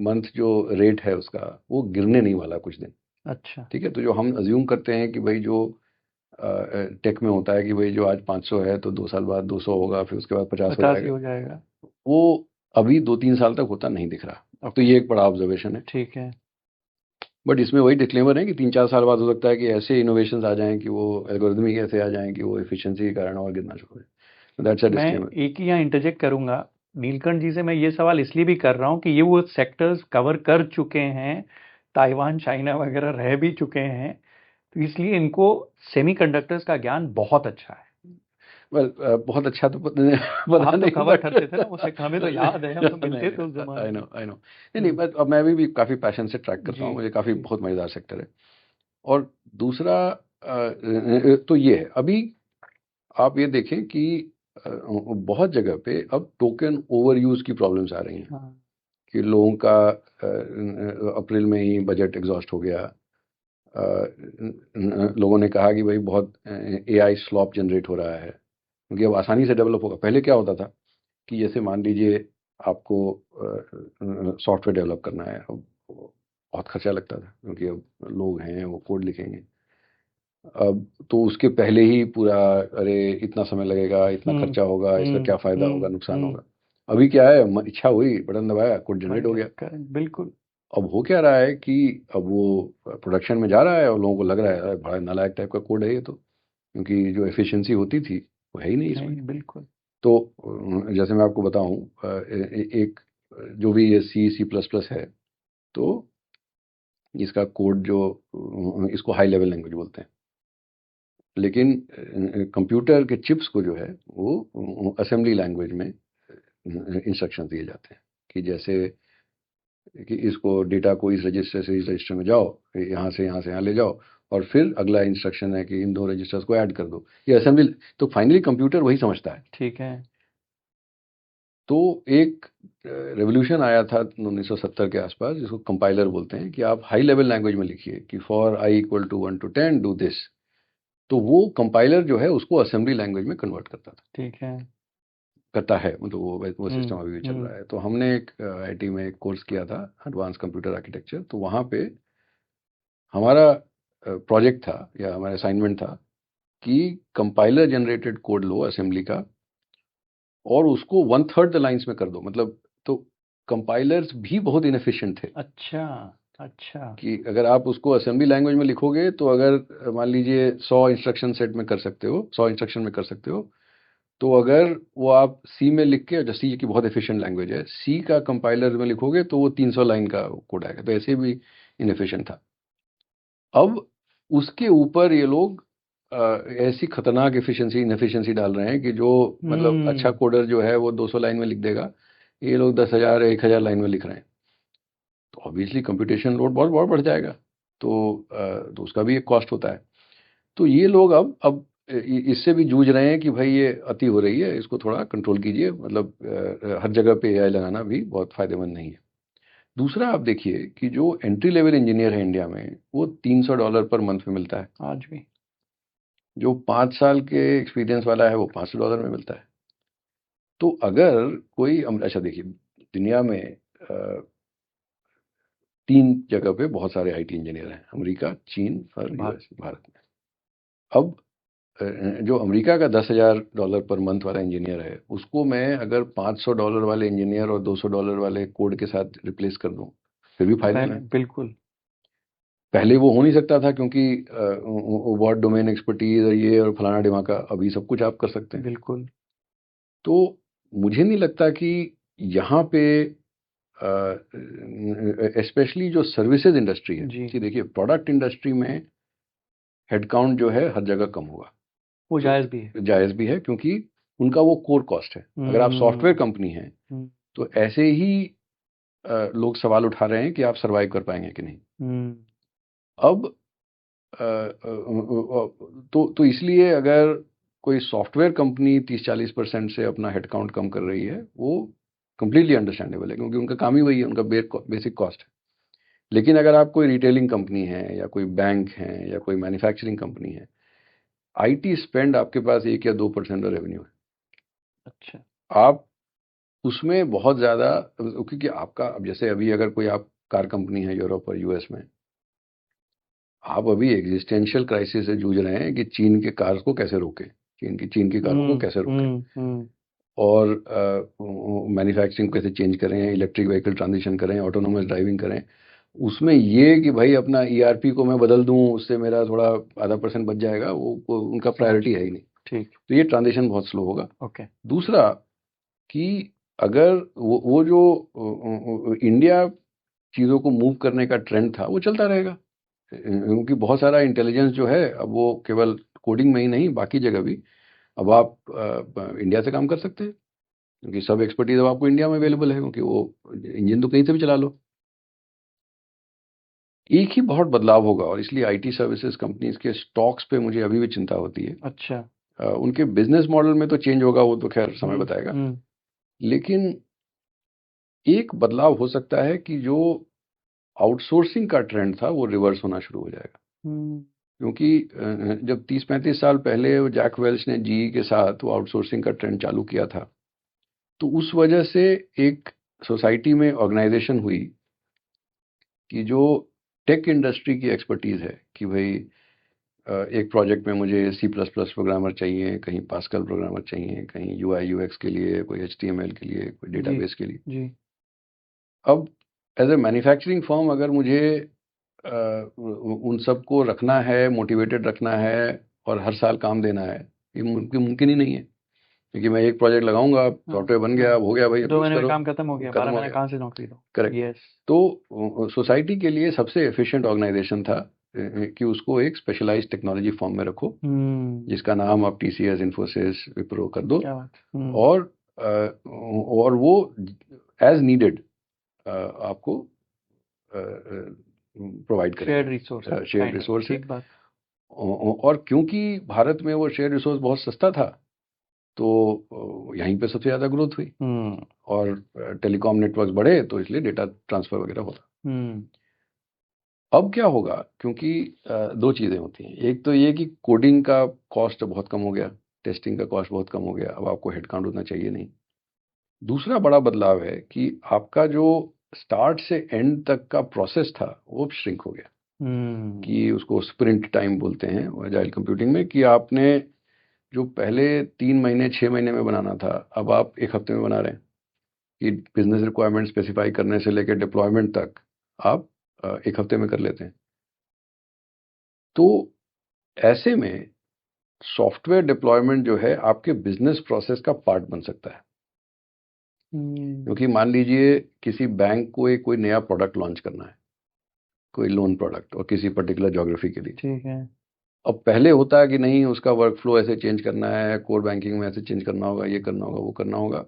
मंथ जो रेट है उसका, वो गिरने नहीं वाला कुछ दिन। अच्छा। ठीक है, तो जो हम अज्यूम करते हैं कि भाई जो टेक में होता है कि भाई जो आज 500 है तो 2 साल बाद 200 होगा, फिर उसके बाद 50 हो 50 ही जाएगा, हो जाएगा। वो अभी 2-3 साल तक होता नहीं दिख रहा। तो ओके। ये एक बड़ा ऑब्जर्वेशन है। ठीक है। बट इसमें वही डिस्क्लेमर है कि 3-4 साल बाद हो सकता है कि ऐसे इनोवेशंस आ जाएं कि वो एल्गोरिदमिक ऐसे आ जाएं कि वो एफिशिएंसी के कारण और गिरना शुरू हो। दैट्स अ मैं डिस्क्लेमर। एक ही यहाँ इंटरजेक्ट करूंगा, नीलकंठ जी से मैं ये सवाल इसलिए भी कर रहा हूँ कि ये वो सेक्टर्स कवर कर चुके हैं, ताइवान चाइना वगैरह रह भी चुके हैं, तो इसलिए इनको सेमीकंडक्टर्स का ज्ञान बहुत अच्छा है। वेल बहुत अच्छा तो पता आप तो नहीं, कवर बट करते थे ना मुझसे, हमें तो याद है, हम तो मिलते थे उस नहीं, जमाने आई में। No I know. नहीं नहीं, बट अब मैं भी काफ़ी पैशन से ट्रैक करता जी। हूँ, मुझे काफ़ी जी। बहुत मज़ेदार सेक्टर है। और दूसरा तो ये है अभी, आप ये देखें कि बहुत जगह पे अब टोकन ओवर यूज की प्रॉब्लम्स आ रही हैं, हाँ। कि लोगों का अप्रैल में ही बजट एग्जॉस्ट हो गया। लोगों ने कहा कि भाई बहुत एआई स्लॉप जनरेट हो रहा है, क्योंकि अब आसानी से डेवलप होगा। पहले क्या होता था कि जैसे मान लीजिए आपको सॉफ्टवेयर डेवलप करना है, अब बहुत खर्चा लगता था, क्योंकि अब लोग हैं वो कोड लिखेंगे। अब तो उसके पहले ही पूरा, अरे इतना समय लगेगा, इतना हम्म। खर्चा होगा, इसका क्या फायदा होगा, नुकसान हम्म। होगा। अभी क्या है, इच्छा हुई, बटन दबाया, कोड बन जनरेट हो गया, गया। बिल्कुल। अब हो क्या रहा है कि अब वो प्रोडक्शन में जा रहा है और लोगों को लग रहा है अरे बड़ा नालायक टाइप का कोड है ये तो, क्योंकि जो एफिशिएंसी होती थी वो है ही नहीं इसमें। नहीं, बिल्कुल। तो जैसे मैं आपको बताऊं, एक जो भी ये C++ है, तो इसका कोड जो इसको हाई लेवल लैंग्वेज बोलते हैं, लेकिन कंप्यूटर के चिप्स को जो है वो असेंबली लैंग्वेज में इंस्ट्रक्शन दिए जाते हैं, कि जैसे कि इसको डेटा को इस रजिस्टर से इस रजिस्टर में जाओ, यहाँ से यहाँ से यहाँ ले जाओ, और फिर अगला इंस्ट्रक्शन है कि इन 2 रजिस्टर्स को ऐड कर दो, ये असेंबली। तो फाइनली कंप्यूटर वही समझता है। ठीक है। तो एक रेवोल्यूशन आया था 1970 के आसपास, जिसको कंपाइलर बोलते हैं, कि आप हाई लेवल लैंग्वेज में लिखिए कि for i = 1 to 10 do this. तो वो कंपाइलर जो है उसको असेंबली लैंग्वेज में कन्वर्ट करता था, ठीक है। करता है, मतलब वो हम्म। सिस्टम अभी भी चल हम्म। रहा है। तो हमने एक आईटी में एक कोर्स किया था, एडवांस कंप्यूटर आर्किटेक्चर। तो वहाँ पे हमारा प्रोजेक्ट था या हमारा असाइनमेंट था कि कंपाइलर जनरेटेड कोड लो असेंबली का, और उसको 1/3 द लाइंस में कर दो। मतलब तो कंपाइलर्स भी बहुत इनएफिशिएंट थे, अच्छा। अच्छा। कि अगर आप उसको असेंबली लैंग्वेज में लिखोगे, तो अगर मान लीजिए 100 इंस्ट्रक्शन सेट में कर सकते हो, 100 इंस्ट्रक्शन में कर सकते हो, तो अगर वो आप सी में लिख के, जो सी की बहुत एफिशिएंट लैंग्वेज है, सी का कंपाइलर में लिखोगे तो वो 300 लाइन का कोड आएगा। तो ऐसे भी इनएफिशिएंट था। अब उसके ऊपर ये लोग ऐसी खतरनाक एफिशिएंसी इनएफिशिएंसी डाल रहे हैं कि जो, मतलब अच्छा हम्म। कोडर जो है वो 200 लाइन में लिख देगा, ये लोग 10,000 1,000 लाइन में लिख रहे हैं। तो ऑब्वियसली कंप्यूटेशन लोड बहुत बहुत बढ़ जाएगा। तो उसका भी एक कॉस्ट होता है। तो ये लोग अब इससे भी जूझ रहे हैं कि भाई ये अति हो रही है, इसको थोड़ा कंट्रोल कीजिए। मतलब हर जगह पे एआई लगाना भी बहुत फायदेमंद नहीं है। दूसरा आप देखिए कि जो एंट्री लेवल इंजीनियर है इंडिया में, वो $300 पर मंथ में मिलता है। आज भी। जो 5 साल के एक्सपीरियंस वाला है वो $500 में मिलता है। तो अगर कोई अच्छा देखिए, दुनिया में 3 जगह पे बहुत सारे आईटी इंजीनियर हैं, अमेरिका, चीन और भारत। यूएस, भारत में। अब जो अमेरिका का $10,000 पर मंथ वाला इंजीनियर है, उसको मैं अगर $500 वाले इंजीनियर और $200 वाले कोड के साथ रिप्लेस कर दूं, फिर भी फायदे में पहले है। बिल्कुल। पहले वो हो नहीं सकता था, क्योंकि वो बहुत डोमेन एक्सपर्टीज और ये और फलाना ढिमाका, अभी सब कुछ आप कर सकते हैं। बिल्कुल। तो मुझे नहीं लगता कि यहाँ पे स्पेशली जो सर्विसेज इंडस्ट्री है, जी कि देखिए प्रोडक्ट इंडस्ट्री में हेडकाउंट जो है हर जगह कम होगा, वो तो जायज़ भी है। जायज़ भी है क्योंकि उनका वो कोर कॉस्ट है। अगर आप सॉफ्टवेयर हम्म कंपनी हैं हम्म तो ऐसे ही लोग सवाल उठा रहे हैं कि आप सरवाइव कर पाएंगे कि नहीं। हम्म, अब तो इसलिए अगर कोई सॉफ्टवेयर कंपनी 30-40% से अपना हेडकाउंट कम कर रही है, वो कंप्लीटली अंडरस्टैंडेबल है क्योंकि उनका काम ही वही है, उनका बेसिक कॉस्ट है। लेकिन अगर आप कोई रिटेलिंग कंपनी है या कोई बैंक है या कोई मैन्युफैक्चरिंग कंपनी है, आईटी स्पेंड आपके पास 1 या 2% का रेवेन्यू है। अच्छा। आप उसमें बहुत ज़्यादा, क्योंकि आपका अब जैसे अभी अगर कोई आप कार कंपनी है यूरोप और यूएस में, आप अभी एग्जिस्टेंशियल क्राइसिस से जूझ रहे हैं कि चीन के कार्स को कैसे रोकें, चीन की कारों को कैसे रोकें, हम्म, और मैन्युफैक्चरिंग कैसे चेंज करें, इलेक्ट्रिक व्हीकल ट्रांजिशन करें, ऑटोनोमस ड्राइविंग करें। उसमें ये कि भाई अपना ईआरपी को मैं बदल दूं, उससे मेरा थोड़ा ½ % बच जाएगा, वो उनका समझ प्रायोरिटी है ही नहीं। ठीक। तो ये ट्रांजिशन बहुत स्लो होगा। ओके। दूसरा कि अगर वो जो इंडिया चीज़ों को मूव करने का ट्रेंड था वो चलता रहेगा, क्योंकि बहुत सारा इंटेलिजेंस जो है अब वो केवल कोडिंग में ही नहीं, बाकी जगह भी अब आप इंडिया से काम कर सकते हैं, क्योंकि सब एक्सपर्टीज अब आपको इंडिया में अवेलेबल है, क्योंकि वो इंजन तो कहीं से भी चला लो। एक ही बहुत बदलाव होगा, और इसलिए आईटी सर्विसेज कंपनीज के स्टॉक्स पे मुझे अभी भी चिंता होती है। अच्छा। उनके बिजनेस मॉडल में तो चेंज होगा, वो तो खैर समय हम्म बताएगा। हम्म लेकिन एक बदलाव हो सकता है कि जो आउटसोर्सिंग का ट्रेंड था वो रिवर्स होना शुरू हो जाएगा, हम्म, क्योंकि जब 30-35 साल पहले वो जैक वेल्च ने जीई के साथ वो आउटसोर्सिंग का ट्रेंड चालू किया था, तो उस वजह से एक सोसाइटी में ऑर्गेनाइजेशन हुई कि जो टेक इंडस्ट्री की एक्सपर्टीज है कि भाई एक प्रोजेक्ट में मुझे C++ प्रोग्रामर चाहिए, कहीं पास्कल प्रोग्रामर चाहिए, कहीं यूआई यूएक्स के लिए, कोई HTML के लिए, कोई जी डेटाबेस के लिए। जी। अब एज ए मैन्युफैक्चरिंग फर्म अगर मुझे उन सबको रखना है, मोटिवेटेड रखना है और हर साल काम देना है, ये मुमकिन ही नहीं है, क्योंकि मैं एक प्रोजेक्ट लगाऊंगा, हाँ सॉफ्टवेयर बन गया, हाँ, अब हो गया भाई, अब 2 महीने यूज में करो, काम खत्म हो गया, खत्म 12 हो महीने गया। कहाँ से नौकरी दो। करेक्ट। यस। तो सोसाइटी के लिए सबसे एफिशिएंट ऑर्गेनाइजेशन था कि उसको एक स्पेशलाइज्ड टेक्नोलॉजी फॉर्म में रखो, जिसका नाम आप टीसीएस, इन्फोसिस, विप्रो कर दो, क्या बात। और और वो एज नीडेड आपको प्रोवाइड शेयर्ड करेंगे, resource, shared kind of, resource है। ठीक बात। और क्योंकि भारत में वो शेयर्ड रिसोर्स बहुत सस्ता था, तो यहीं पे सबसे ज़्यादा ग्रोथ हुई, हम्म और टेलीकॉम नेटवर्क बढ़े, तो इसलिए डेटा ट्रांसफर वगैरह होता। हम्म अब क्या होगा, क्योंकि दो चीज़ें होती हैं, एक तो ये कि कोडिंग का कॉस्ट बहुत कम हो गया, टेस्टिंग का कॉस्ट बहुत कम हो गया, अब आपको हेडकाउंट उतना चाहिए नहीं। दूसरा बड़ा बदलाव है कि आपका जो स्टार्ट से एंड तक का प्रोसेस था वो अब श्रिंक हो गया, हम्म कि उसको स्प्रिंट टाइम बोलते हैं एजाइल कंप्यूटिंग में, कि आपने जो पहले 3 महीने 6 महीने में बनाना था, अब आप एक हफ्ते में बना रहे हैं, कि बिजनेस रिक्वायरमेंट स्पेसिफाई करने से लेकर डिप्लॉयमेंट तक आप एक हफ्ते में कर लेते हैं। तो ऐसे में सॉफ्टवेयर डिप्लॉयमेंट जो है आपके बिजनेस प्रोसेस का पार्ट बन सकता है, हम्म, क्योंकि मान लीजिए किसी बैंक को एक कोई नया प्रोडक्ट लॉन्च करना है, कोई लोन प्रोडक्ट, और किसी पर्टिकुलर ज्योग्राफी के लिए। ठीक है। अब पहले होता है कि नहीं, उसका वर्क फ्लो ऐसे चेंज करना है, कोर बैंकिंग में ऐसे चेंज करना होगा, ये करना होगा, वो करना होगा,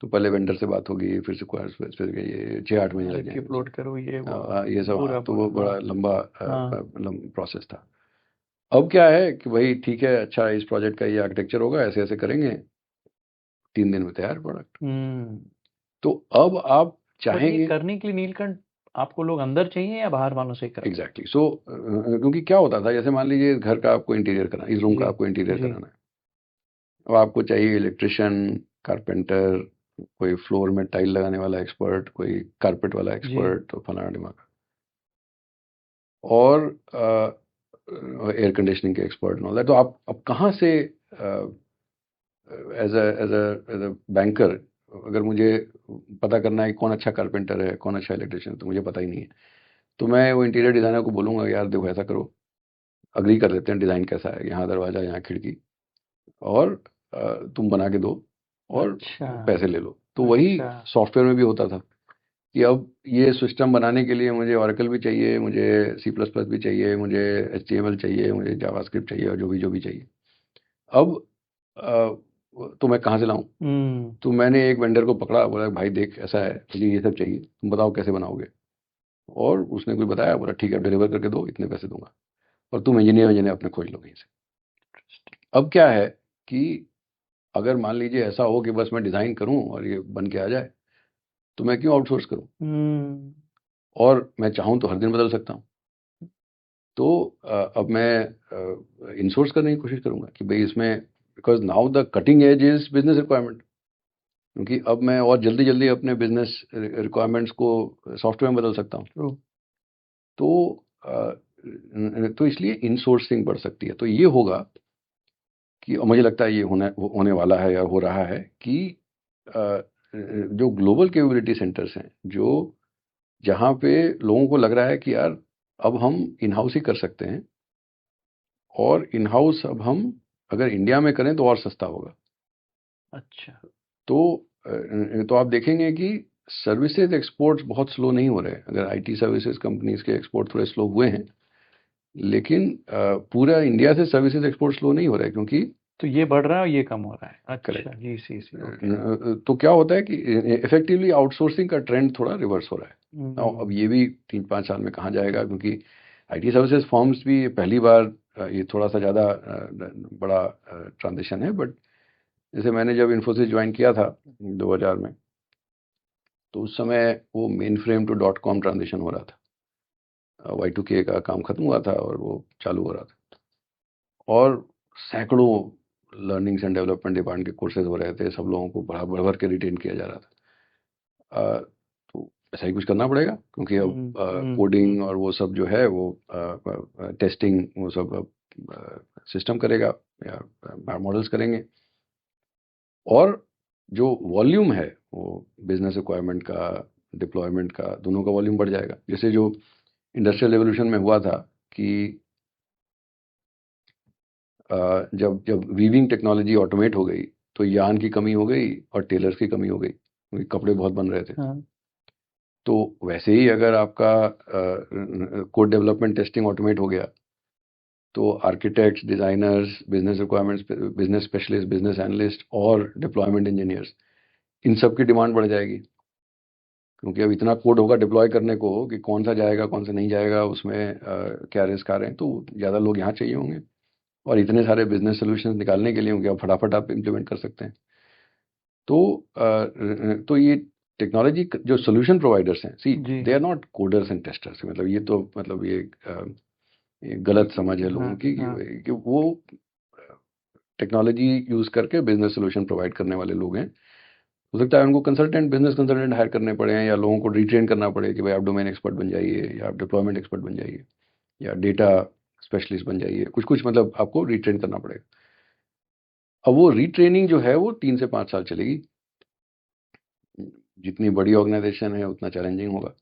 तो पहले वेंडर से बात होगी, फिर से ये 6-8 महीने लग आरएफपी जाएंगे अपलोड करो, ये वो ये सब। पूरा हाँ, तो पूरा, वो हाँ बड़ा लंबा हाँ। प्रोसेस था। अब क्या है कि भाई ठीक है, अच्छा इस प्रोजेक्ट का ये आर्किटेक्चर होगा, ऐसे ऐसे करेंगे, 3 दिन में तैयार प्रोडक्ट। हम्म। तो अब आप बट ये चाहेंगे, करने के लिए नीलकंठ आपको लोग अंदर चाहिए या बाहर वालों से ही कराओ। एग्जैक्टली सो क्योंकि क्या होता था, जैसे मान लीजिए घर का आपको इंटीरियर कराना, इस रूम जी का आपको इंटीरियर जी। कराना है, अब आपको चाहिए इलेक्ट्रिशियन, कारपेंटर, कोई फ्लोर में टाइल लगाने वाला एक्सपर्ट, कोई कारपेट वाला जी। एक्सपर्ट, तो फलाना दिमाग, और एयर कंडीशनिंग के एक्सपर्ट और तो आप अब कहाँ से एज अ बैंकर, अगर मुझे पता करना है कि कौन अच्छा कारपेंटर है, कौन अच्छा इलेक्ट्रिशियन, तो मुझे पता ही नहीं है। तो मैं वो इंटीरियर डिजाइनर को बोलूंगा, यार देखो ऐसा करो, अग्री कर लेते हैं, डिज़ाइन कैसा है, यहाँ दरवाज़ा, यहाँ खिड़की, और तुम बना के दो, और अच्छा पैसे ले लो। तो वही अच्छा सॉफ्टवेयर में भी होता था कि अब ये सिस्टम बनाने के लिए मुझे ओरेकल भी चाहिए, मुझे सी प्लस प्लस भी चाहिए, मुझे HTML चाहिए, मुझे जावास्क्रिप्ट चाहिए और जो भी चाहिए। अब तो मैं कहाँ से लाऊं? तो मैंने एक वेंडर को पकड़ा, बोला भाई देख ऐसा है, मुझे ये सब चाहिए, तुम बताओ कैसे बनाओगे। और उसने कुछ बताया, बोला ठीक है डिलीवर करके दो, इतने पैसे दूंगा, और तुम इंजीनियर इंजीनियर अपने खोज लो कहीं से। अब क्या है कि अगर मान लीजिए ऐसा हो कि बस मैं डिज़ाइन करूं और ये बन के आ जाए, तो मैं क्यों आउटसोर्स करूं? और मैं चाहूं तो हर दिन बदल सकता हूं। तो अब मैं इनसोर्स करने की कोशिश करूंगा कि भाई इसमें, because now the cutting edge is business requirement, क्योंकि अब मैं और जल्दी जल्दी अपने बिजनेस रिक्वायरमेंट्स को सॉफ्टवेयर में बदल सकता हूँ। ट्रू। तो तो इसलिए इनसोर्सिंग बढ़ सकती है। तो ये होगा कि, और मुझे लगता है ये होने वाला है या हो रहा है कि जो ग्लोबल कैपेबिलिटी सेंटर्स हैं, जो जहाँ पे लोगों को लग रहा है कि यार अब हम इन हाउस ही कर सकते हैं, और इन हाउस अब हम अगर इंडिया में करें तो और सस्ता होगा। अच्छा तो आप देखेंगे कि सर्विसेज एक्सपोर्ट्स बहुत स्लो नहीं हो रहे हैं। अगर IT सर्विसेज कंपनीज के एक्सपोर्ट थोड़े स्लो हुए हैं, लेकिन पूरा इंडिया से सर्विसेज एक्सपोर्ट स्लो नहीं हो रहा है, क्योंकि तो ये बढ़ रहा है और ये कम हो रहा है। अच्छा करेक्ट। जी सी ओके। तो क्या होता है कि इफेक्टिवली आउटसोर्सिंग का ट्रेंड थोड़ा रिवर्स हो रहा है। अब ये भी 3-5 साल में कहाँ जाएगा, क्योंकि IT सर्विसेज फर्म्स भी पहली बार ये थोड़ा सा ज़्यादा बड़ा ट्रांजिशन है। बट जैसे मैंने जब इन्फोसिस ज्वाइन किया था 2000 में, तो उस समय वो mainframe to .com transition हो रहा था। Y2K का काम खत्म हुआ था और वो चालू हो रहा था, और सैकड़ों लर्निंग्स एंड डेवलपमेंट डिपार्टमेंट के कोर्सेज हो रहे थे, सब लोगों को बढ़ बढ़ के रिटेन किया जा रहा था। तो ऐसा ही कुछ करना पड़ेगा, क्योंकि अब कोडिंग और वो सब जो है वो टेस्टिंग वो सब अब सिस्टम करेगा या मॉडल्स करेंगे। और जो वॉल्यूम है वो बिजनेस रिक्वायरमेंट का, डिप्लॉयमेंट का, दोनों का वॉल्यूम बढ़ जाएगा। जैसे जो इंडस्ट्रियल रेवोल्यूशन में हुआ था कि जब जब वीविंग टेक्नोलॉजी ऑटोमेट हो गई, तो यार्न की कमी हो गई और टेलर्स की कमी हो गई, क्योंकि कपड़े बहुत बन रहे थे। तो वैसे ही अगर आपका कोड डेवलपमेंट टेस्टिंग ऑटोमेट हो गया, तो architects, designers, business requirements, business specialist, business analyst और डिप्लॉयमेंट इंजीनियर्स, इन सब की डिमांड बढ़ जाएगी। क्योंकि अब इतना कोड होगा डिप्लॉय करने को कि कौन सा जाएगा कौन सा नहीं जाएगा, उसमें क्या रिस्क आ रहे हैं, तो ज़्यादा लोग यहाँ चाहिए होंगे। और इतने सारे बिजनेस सोल्यूशन निकालने के लिए होंगे, अब फटाफट आप इम्प्लीमेंट कर सकते हैं। तो ये टेक्नोलॉजी जो सोल्यूशन प्रोवाइडर्स हैं, सी जी they are not coders and testers. मतलब ये तो मतलब ये गलत समझ है लोगों की कि वो टेक्नोलॉजी यूज करके बिजनेस सोल्यूशन प्रोवाइड करने वाले लोग हैं। हो सकता है उनको कंसल्टेंट, बिजनेस कंसल्टेंट हायर करने पड़े हैं, या लोगों को रिट्रेन करना पड़े कि भाई आप डोमेन एक्सपर्ट बन जाइए, या आप डिप्लॉयमेंट एक्सपर्ट बन जाइए, या डेटा स्पेशलिस्ट बन जाइए, कुछ कुछ मतलब आपको रिट्रेन करना पड़ेगा। अब वो रिट्रेनिंग जो है वो 3 से 5 साल चलेगी। जितनी बड़ी ऑर्गेनाइजेशन है उतना चैलेंजिंग होगा।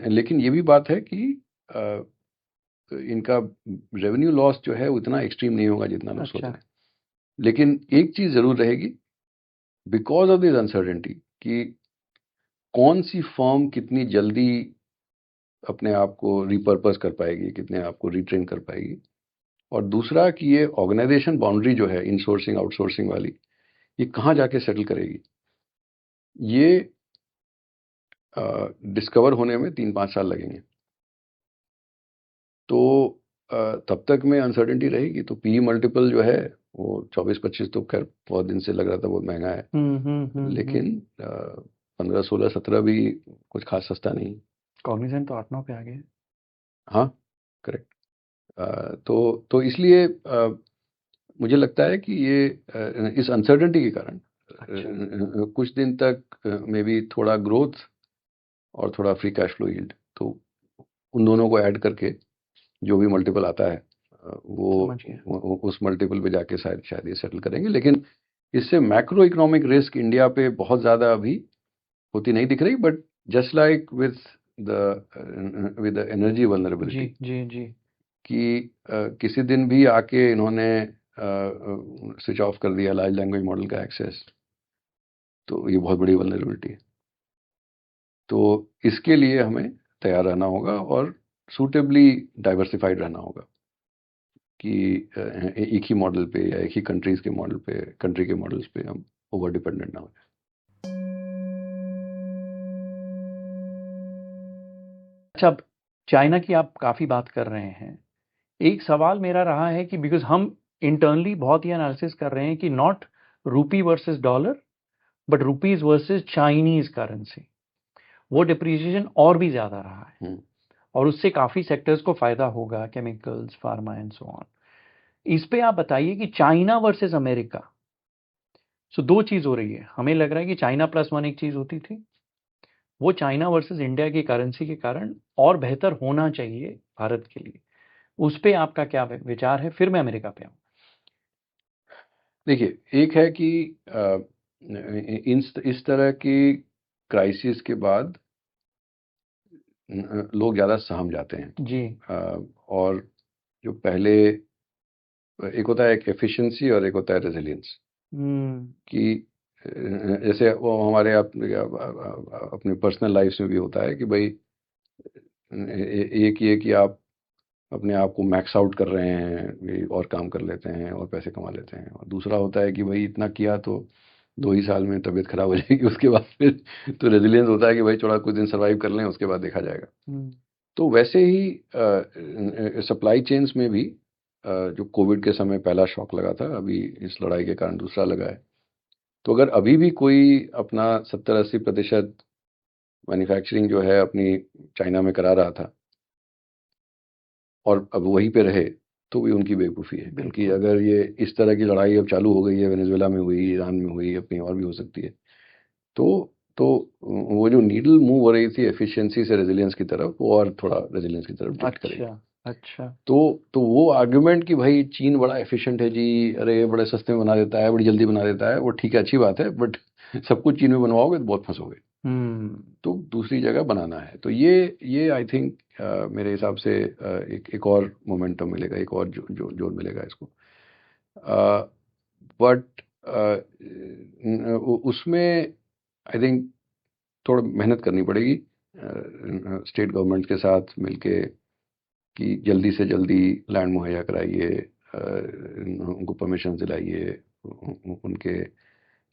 लेकिन ये भी बात है कि अ, इनका रेवेन्यू लॉस जो है उतना एक्सट्रीम नहीं होगा जितना लोग सोच अच्छा रहे हैं। लेकिन एक चीज जरूर रहेगी, बिकॉज ऑफ दिस अनसर्टेनिटी, कि कौन सी फर्म कितनी जल्दी अपने आप को रिपर्पस कर पाएगी, कितने आप को रिट्रेन कर पाएगी। और दूसरा कि ये ऑर्गेनाइजेशन बाउंड्री जो है इनसोर्सिंग आउटसोर्सिंग वाली, ये कहाँ जाके सेटल करेगी, ये डिस्कवर होने में 3-5 साल लगेंगे। तो तब तक में अनसर्टेनिटी रहेगी। तो PE मल्टीपल जो है वो 24-25 तो खैर बहुत दिन से लग रहा था बहुत महंगा है, लेकिन 15-16-17 भी कुछ खास सस्ता नहीं। कॉग्निजेंट तो 8-9 पे आ गए। हाँ करेक्ट। तो इसलिए मुझे लगता है कि ये इस अनसर्टेनिटी के कारण कुछ दिन तक मे बी थोड़ा ग्रोथ और थोड़ा फ्री कैश फ्लो यील्ड, तो उन दोनों को ऐड करके जो भी मल्टीपल आता है समझ गया। वो उस मल्टीपल पे जाके शायद शायद ये सेटल करेंगे। लेकिन इससे मैक्रो इकोनॉमिक रिस्क इंडिया पे बहुत ज़्यादा अभी होती नहीं दिख रही। But just like with the energy जी वल्नरेबिलिटी, जी जी कि किसी दिन भी आके इन्होंने स्विच ऑफ कर दिया लार्ज लैंग्वेज मॉडल का एक्सेस, तो ये बहुत बड़ी वल्नरेबिलिटी है। तो इसके लिए हमें तैयार रहना होगा और सूटेबली डाइवर्सिफाइड रहना होगा कि एक ही मॉडल पे या एक ही कंट्री के मॉडल्स पे हम ओवर डिपेंडेंट ना हो जाए। अच्छा, अब चाइना की आप काफ़ी बात कर रहे हैं। एक सवाल मेरा रहा है कि बिकॉज़ हम इंटरनली बहुत ही एनालिसिस कर रहे हैं कि नॉट रूपी versus dollar, but rupees versus Chinese currency. वो डिप्रिसिएशन और भी ज़्यादा रहा है और उससे काफ़ी सेक्टर्स को फ़ायदा होगा, chemicals, pharma and so on. इस पे आप बताइए कि चाइना वर्सेस अमेरिका, सो 2 चीज़ हो रही है। हमें लग रहा है कि चाइना +1 एक चीज़ होती थी, वो चाइना वर्सेस इंडिया की करेंसी के कारण और बेहतर होना चाहिए भारत के लिए। उस पे आपका क्या विचार है? फिर मैं अमेरिका पे आऊँ। देखिए, एक है कि इस तरह की क्राइसिस के बाद लोग ज़्यादा सहम जाते हैं। जी। और जो पहले एक होता है एक एफिशिएंसी और एक होता है रेजिलियंस कि जैसे वो हमारे अपने पर्सनल लाइफ में भी होता है कि भाई एक ये कि आप अपने आप को मैक्स आउट कर रहे हैं, ये और काम कर लेते हैं और पैसे कमा लेते हैं, और दूसरा होता है कि भाई इतना किया तो 2 ही साल में तबीयत खराब हो जाएगी, उसके बाद फिर तो रेजिलियंस होता है कि भाई थोड़ा कुछ दिन सर्वाइव कर लें, उसके बाद देखा जाएगा। तो वैसे ही सप्लाई चेन्स में भी जो कोविड के समय पहला शॉक लगा था, अभी इस लड़ाई के कारण दूसरा लगा है। तो अगर अभी भी कोई अपना 70-80% मैन्युफैक्चरिंग जो है अपनी चाइना में करा रहा था और अब वहीं पे रहे, तो भी उनकी बेवकूफ़ी है। क्योंकि अगर ये इस तरह की लड़ाई अब चालू हो गई है, वेनेजुएला में हुई, ईरान में हुई, अब कहीं और भी हो सकती है, तो वो जो नीडल मूव हो रही थी एफिशिएंसी से रेजिलियंस की तरफ, वो और थोड़ा रेजिलियंस की तरफ ड्रिफ्ट करेगी। अच्छा। तो वो आर्गुमेंट कि भाई चीन बड़ा एफिशिएंट है जी, अरे बड़े सस्ते में बना देता है, बड़ी जल्दी बना देता है, वो ठीक है, अच्छी बात है, बट सब कुछ चीन में बनवाओगे तो बहुत फंसोगे। तो दूसरी जगह बनाना है। तो ये आई थिंक मेरे हिसाब से एक और मोमेंटम मिलेगा, एक और जोर मिलेगा इसको। बट उसमें आई थिंक थोड़ा मेहनत करनी पड़ेगी स्टेट गवर्नमेंट के साथ मिलके कि जल्दी से जल्दी लैंड मुहैया कराइए, उनको परमिशन दिलाइए, उनके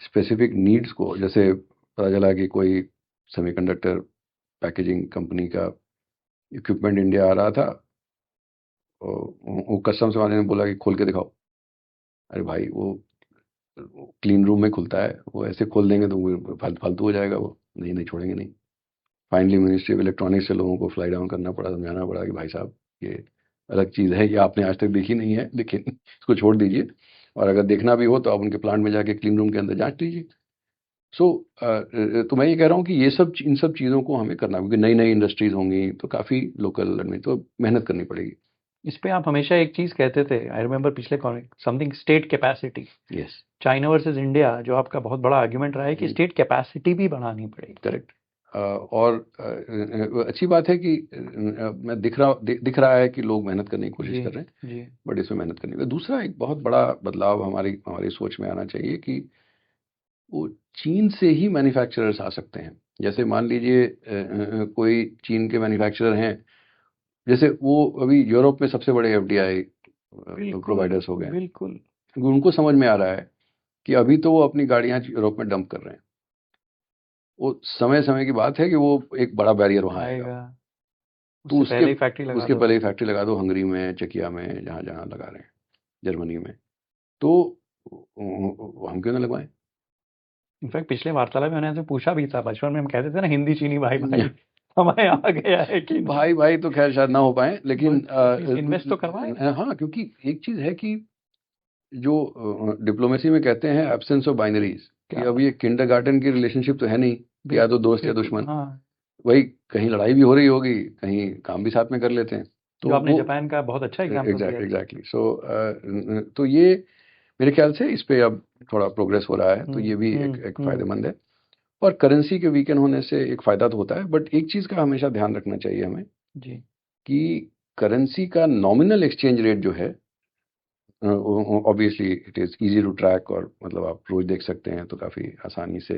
स्पेसिफिक नीड्स को। जैसे पता चला कि कोई सेमीकंडक्टर पैकेजिंग कंपनी का इक्विपमेंट इंडिया आ रहा था, वो कस्टम्स वाले ने बोला कि खोल के दिखाओ। अरे भाई, वो क्लीन रूम में खुलता है, वो ऐसे खोल देंगे तो फालतू हो जाएगा, वो नहीं छोड़ेंगे नहीं। फाइनली मिनिस्ट्री ऑफ इलेक्ट्रॉनिक्स से लोगों को फ्लाई डाउन करना पड़ा, समझाना पड़ा कि भाई साहब ये अलग चीज़ है, ये आपने आज तक देखी नहीं है, लेकिन इसको छोड़ दीजिए, और अगर देखना भी हो तो आप उनके प्लांट में जाके क्लीन रूम के अंदर जांच लीजिए। तो मैं ये कह रहा हूँ कि इन सब चीज़ों को हमें करना, क्योंकि नई नई इंडस्ट्रीज होंगी तो काफ़ी लोकल में तो मेहनत करनी पड़ेगी। इस पे आप हमेशा एक चीज़ कहते थे, आई रिमेंबर पिछले something state capacity. Yes. China versus India जो आपका बहुत बड़ा आर्गुमेंट रहा है कि स्टेट कैपेसिटी भी बढ़ानी पड़ेगी। करेक्ट। और अच्छी बात है कि मैं दिख रहा है कि लोग मेहनत करने की कोशिश कर रहे हैं जी। बट इसमें मेहनत करनी है। दूसरा एक बहुत बड़ा बदलाव हमारी सोच में आना चाहिए कि वो चीन से ही मैन्युफैक्चरर्स आ सकते हैं। जैसे मान लीजिए कोई चीन के मैन्युफैक्चरर हैं, जैसे वो अभी यूरोप में सबसे बड़े एफडीआई प्रोवाइडर्स हो गए। बिल्कुल। उनको समझ में आ रहा है कि अभी तो वो अपनी गाड़ियां यूरोप में डंप कर रहे हैं, वो समय की बात है कि वो एक बड़ा बैरियर वहां आएगा। तो उसके पहले ही फैक्ट्री लगा दो, हंगरी में, चेकिया में, जहां जहां लगा रहे हैं, जर्मनी में। तो हम क्यों ना लगवाएं? इनफैक्ट पिछले वार्तालाप में मैंने आपसे पूछा भी था, बचपन में हम कहते थे ना हिंदी चीनी भाई हमारे आ गया है कि भाई तो खैर शायद ना हो पाए, लेकिन इन्वेस्ट तो करवाएं। हाँ, क्योंकि एक चीज है कि जो डिप्लोमेसी में कहते हैं एब्सेंस ऑफ बाइनरीज, कि अब ये किंडरगार्टन की रिलेशनशिप तो है नहीं, या तो दोस्त या दुश्मन। वही कहीं लड़ाई भी हो रही होगी, कहीं काम भी साथ में कर लेते हैं। तो आपने जापान का बहुत अच्छा एग्जांपल दिया। एग्जैक्टली। तो ये मेरे ख्याल से इस पे अब थोड़ा प्रोग्रेस हो रहा है, तो ये भी एक फायदेमंद है। और करेंसी के वीकेंड होने से एक फायदा तो होता है, बट एक चीज का हमेशा ध्यान रखना चाहिए हमें जी, कि करेंसी का नॉमिनल एक्सचेंज रेट जो है obviously it is easy to track, और मतलब आप रोज देख सकते हैं तो काफ़ी आसानी से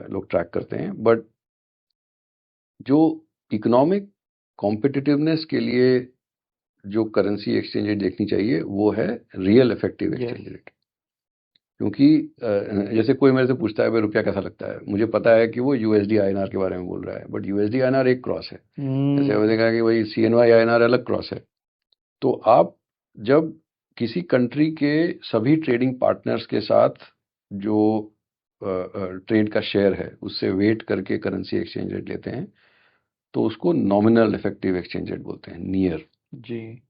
लोग ट्रैक करते हैं। बट जो इकोनॉमिक कॉम्पिटिटिवनेस के लिए जो करेंसी एक्सचेंज रेट देखनी चाहिए वो है real effective yes. Exchange rate. क्योंकि जैसे कोई मेरे से पूछता है भाई रुपया कैसा लगता है, मुझे पता है कि वो यूएसडी आईएनआर के बारे में बोल रहा है, बट यूएसडी आईएनआर एक क्रॉस है। जैसे मैंने कहा कि भाई सीएनवाई आईएनआर अलग क्रॉस है। तो आप जब किसी कंट्री के सभी ट्रेडिंग पार्टनर्स के साथ जो ट्रेड का शेयर है उससे वेट करके करेंसी एक्सचेंज रेट लेते हैं तो उसको नॉमिनल इफेक्टिव एक्सचेंज रेट बोलते हैं, नियर। जी।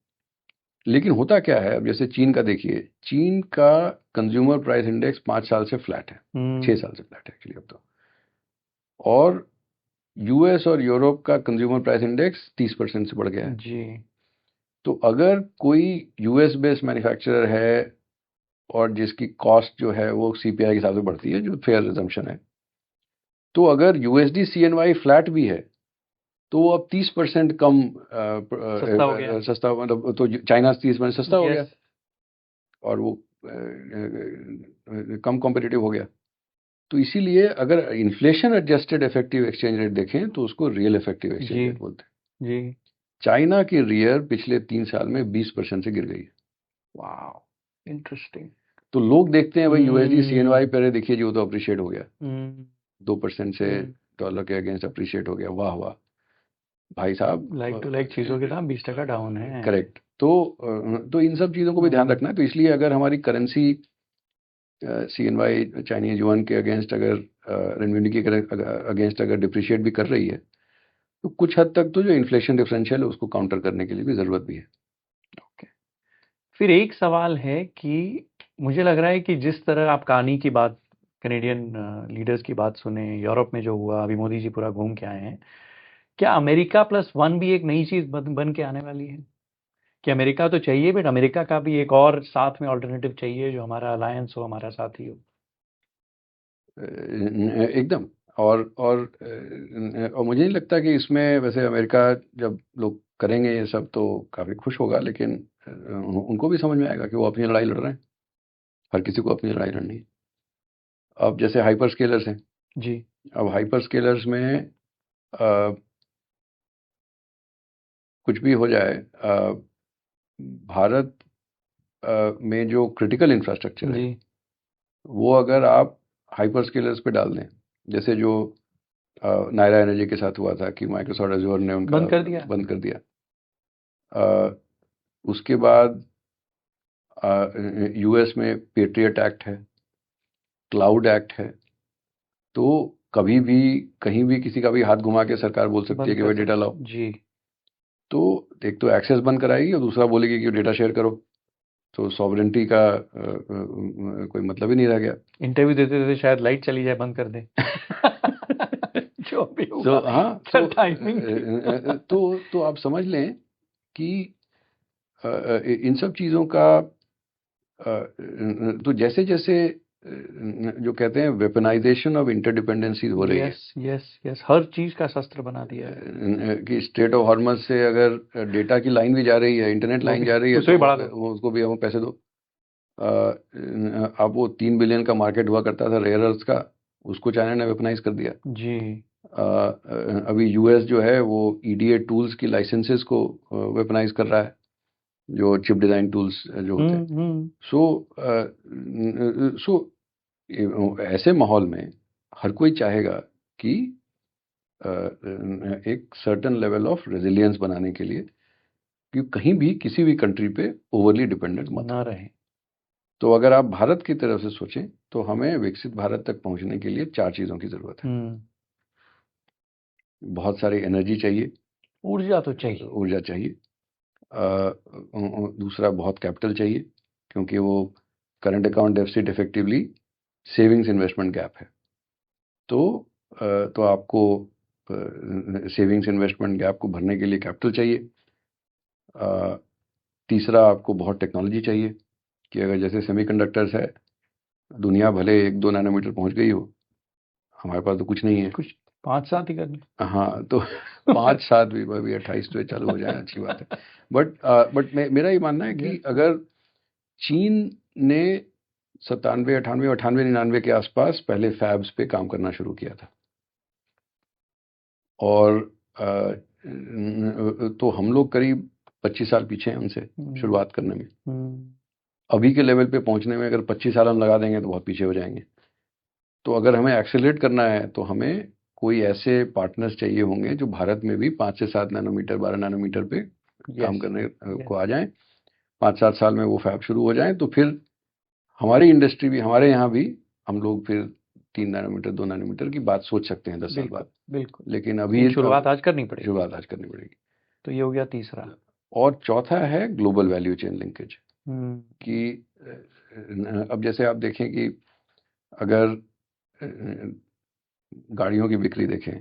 लेकिन होता क्या है, अब जैसे चीन का देखिए, चीन का कंज्यूमर प्राइस इंडेक्स 5 साल से फ्लैट है, 6 साल से फ्लैट है एक्चुअली अब तो। और यूएस और यूरोप का कंज्यूमर प्राइस इंडेक्स 30% से बढ़ गया है। जी। तो अगर कोई यूएस बेस्ड मैन्युफैक्चरर है और जिसकी कॉस्ट जो है वो सीपीआई के हिसाब से बढ़ती है, जो फेयर रिजम्पशन है, तो अगर यूएसडी सीएनवाई फ्लैट भी है तो वो अब 30% कम सस्ता हो गया। सस्ता, मतलब तो चाइना 30% सस्ता हो गया यस। और वो कम कॉम्पिटिटिव हो गया। तो इसीलिए अगर inflation adjusted effective exchange rate देखें तो उसको रियल इफेक्टिव एक्सचेंज जी। रेट बोलते हैं। जी। चाइना की रियर पिछले 3 साल में 20% से गिर गई है। Wow, interesting. तो लोग देखते हैं भाई यूएसडी सीएनवाई पहले देखिए जी वो तो अप्रिशिएट हो गया, 2% से डॉलर के अगेंस्ट अप्रिशिएट हो गया, वाह वाह भाई साहब। लाइक टू लाइक चीजों के दाम 20% डाउन है। करेक्ट। तो इन सब चीज़ों को भी ध्यान रखना है। तो इसलिए अगर हमारी करेंसी सीएनवाई चाइनीज युआन के अगेंस्ट अगर रेनमिंबी के अगेंस्ट अगर डिप्रिशिएट भी कर रही है तो कुछ हद तक तो जो इन्फ्लेशन डिफरेंशियल है उसको काउंटर करने के लिए भी ज़रूरत भी है। ओके। फिर एक सवाल है कि मुझे लग रहा है कि जिस तरह आप कहानी की बात, कैनेडियन लीडर्स की बात सुने, यूरोप में जो हुआ, अभी मोदी जी पूरा घूम के आए हैं, क्या अमेरिका प्लस वन भी एक नई चीज बन के आने वाली है? कि अमेरिका तो चाहिए बट अमेरिका का भी एक और साथ में ऑल्टरनेटिव चाहिए जो हमारा अलायंस हो, हमारा साथी हो। एकदम। और मुझे नहीं लगता कि इसमें वैसे अमेरिका जब लोग करेंगे ये सब तो काफ़ी खुश होगा, लेकिन उनको भी समझ में आएगा कि वो अपनी लड़ाई लड़ रहे हैं। हर किसी को अपनी लड़ाई लड़नी है। अब जैसे हाइपर स्केलर्स हैं, जी। अब हाइपर स्केलर्स में अ, कुछ भी हो जाए, भारत में जो क्रिटिकल इंफ्रास्ट्रक्चर है जी। वो अगर आप हाइपर स्केलर्स पे डाल दें, जैसे जो नायरा एनर्जी के साथ हुआ था कि माइक्रोसॉफ्ट अजूर ने उनका बंद कर दिया। उसके बाद यूएस में पेट्रियट एक्ट है, क्लाउड एक्ट है। तो कभी भी कहीं भी किसी का भी हाथ घुमा के सरकार बोल सकती है कि भाई डेटा लाओ। जी। तो एक तो एक्सेस बंद कराएगी और दूसरा बोलेगी कि डेटा शेयर करो। तो सॉवरेंटी का कोई मतलब ही नहीं रह गया। इंटरव्यू देते देते शायद लाइट चली जाए, बंद कर दे। जो भी तो हुआ। हाँ, टाइमिंग। तो आप समझ लें कि इन सब चीज़ों का तो जैसे जैसे जो कहते हैं वेपनाइजेशन ऑफ इंटरडिपेंडेंसी हो रही है। यस यस यस, हर चीज का शस्त्र बना दिया है। कि स्ट्रेट ऑफ हॉर्मज से अगर डेटा की लाइन भी जा रही है, इंटरनेट लाइन जा रही है, उसे भी बढ़ा दो। वो उसको भी हमें पैसे दो। अब वो 3 बिलियन का मार्केट हुआ करता था रेयर अर्थ का, उसको चाइना ने वेपनाइज कर दिया। जी। अभी यूएस जो है वो ईडीए टूल्स की लाइसेंसेस को वेपनाइज कर रहा है, जो चिप डिज़ाइन टूल्स जो होते हैं। सो ऐसे माहौल में हर कोई चाहेगा कि एक सर्टेन लेवल ऑफ रेजिलियंस बनाने के लिए कि कहीं भी किसी भी कंट्री पे ओवरली डिपेंडेंट मत ना रहे। तो अगर आप भारत की तरफ से सोचें तो हमें विकसित भारत तक पहुंचने के लिए 4 चीज़ों की ज़रूरत है। बहुत सारी एनर्जी चाहिए, ऊर्जा तो चाहिए। ऊर्जा चाहिए। दूसरा बहुत कैपिटल चाहिए, क्योंकि वो current account deficit effectively savings investment gap है। तो आपको सेविंग्स इन्वेस्टमेंट गैप को भरने के लिए कैपिटल चाहिए। तीसरा आपको बहुत टेक्नोलॉजी चाहिए कि अगर जैसे सेमीकंडक्टर्स है, दुनिया भले 1-2 नैनोमीटर पहुंच गई हो, हमारे पास तो कुछ नहीं है। 5-7 ही करने। हाँ, तो 5-7 भी, भाई 28 पे चालू हो जाए अच्छी बात है। बट मेरा ये मानना है कि Yes. अगर चीन ने 97, 98, 98, 99 के आसपास पहले फैब्स पे काम करना शुरू किया था, और तो हम लोग करीब 25 साल पीछे हैं उनसे शुरुआत करने में। अभी के लेवल पे पहुंचने में अगर 25 साल हम लगा देंगे तो बहुत पीछे हो जाएंगे। तो अगर हमें एक्सेलरेट करना है तो हमें कोई ऐसे पार्टनर्स चाहिए होंगे जो भारत में भी 5 से 7 नैनोमीटर, 12 नैनोमीटर पे काम Yes. करने को Yes. आ जाएं। 5-7 साल में वो फैब शुरू हो जाएं तो फिर हमारी इंडस्ट्री भी, हमारे यहाँ भी हम लोग फिर 3 नैनोमीटर, 2 नैनोमीटर की बात सोच सकते हैं 10 साल बाद। बिल्कुल। लेकिन लेकिन अभी शुरुआत आज करनी पड़ेगी। शुरुआत आज करनी पड़ेगी। तो ये हो गया तीसरा। और चौथा है ग्लोबल वैल्यू चेन लिंकेज, कि अब जैसे आप देखें कि अगर गाड़ियों की बिक्री देखें,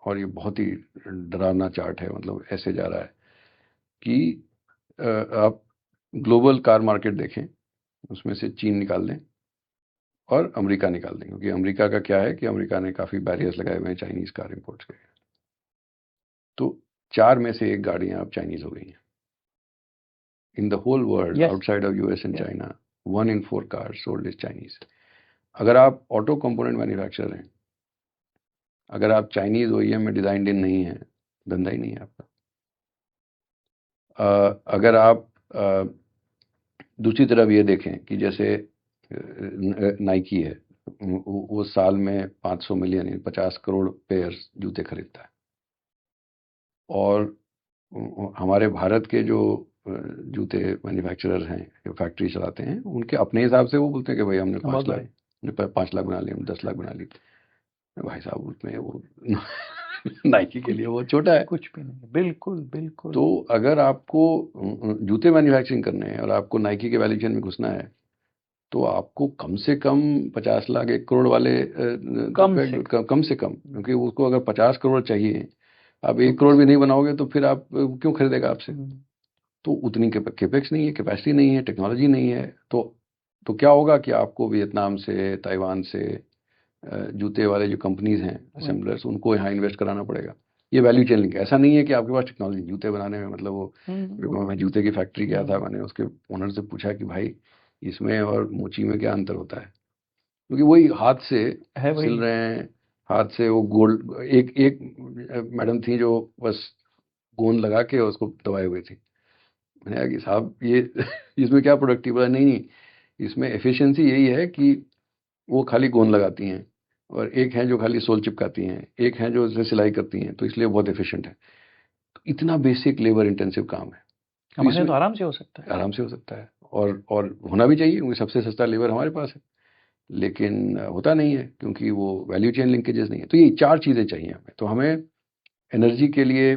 और ये बहुत ही डरावना चार्ट है, मतलब ऐसे जा रहा है कि आप ग्लोबल कार मार्केट देखें, उसमें से चीन निकाल दें और अमेरिका निकाल दें, क्योंकि अमेरिका का क्या है कि अमेरिका ने काफ़ी बैरियर्स लगाए हुए हैं चाइनीज़ कार इंपोर्ट्स के। तो 4 में से 1 गाड़ियां अब चाइनीज़ हो गई हैं। In the whole world, Yes. Outside of US and Yes. China, 1 in 4 cars sold is Chinese. अगर आप ऑटो कंपोनेंट मैन्युफैक्चरर हैं, अगर आप चाइनीज़ ओईएम में डिज़ाइन इन नहीं है, धंधा ही नहीं है आपका। अगर आप दूसरी तरफ ये देखें कि जैसे नाइकी है, वो साल में 500 मिलियन यानी 50 करोड़ पेयर्स जूते खरीदता है, और हमारे भारत के जो जूते मैन्युफैक्चरर हैं, जो फैक्ट्री चलाते हैं, उनके अपने हिसाब से वो बोलते हैं कि भाई हमने 5 लाख बना लिए, हमने 10 लाख बना लिए। भाई साहब उसमें वो नाइकी के लिए वो छोटा है, कुछ भी नहीं। बिल्कुल बिल्कुल। तो अगर आपको जूते मैन्युफैक्चरिंग करने हैं और आपको नाइकी के वैल्यू चेन में घुसना है, तो आपको कम से कम 50 लाख 1 करोड़ वाले कम से कम, क्योंकि उसको अगर 50 करोड़ चाहिए, आप 1 करोड़ भी नहीं बनाओगे तो फिर आप क्यों खरीदेगा आपसे। तो उतनी कैपेक्स नहीं है, कैपेसिटी नहीं है, टेक्नोलॉजी नहीं है। तो क्या होगा कि आपको वियतनाम से, ताइवान से जूते वाले जो कंपनीज हैं असेंबलर्स, उनको यहाँ इन्वेस्ट कराना पड़ेगा। ये वैल्यू चेन लिंक, ऐसा नहीं है कि आपके पास टेक्नोलॉजी जूते बनाने में, मतलब वो मैं जूते की फैक्ट्री गया था, मैंने उसके ओनर से पूछा कि भाई इसमें और मोची में क्या अंतर होता है, क्योंकि वही हाथ से सिल रहे हैं, हाथ से वो गोल्ड। एक मैडम थी जो बस गोंद लगा के उसको दबाए हुए थी। मैंने कहा कि साहब ये इसमें क्या प्रोडक्टिव है? नहीं, इसमें एफिशिएंसी यही है कि वो खाली गोंद लगाती हैं, और एक है जो खाली सोल चिपकाती हैं, एक है जो उसमें सिलाई करती हैं, तो इसलिए बहुत एफिशिएंट है। तो इतना बेसिक लेबर इंटेंसिव काम है, तो हमारे इसमें तो आराम से हो सकता है। आराम से हो सकता है, और होना भी चाहिए, क्योंकि सबसे सस्ता लेबर हमारे पास है। लेकिन होता नहीं है, क्योंकि वो वैल्यू चेन लिंकेजेस नहीं है। तो ये 4 चीज़ें चाहिए हमें। तो हमें एनर्जी के लिए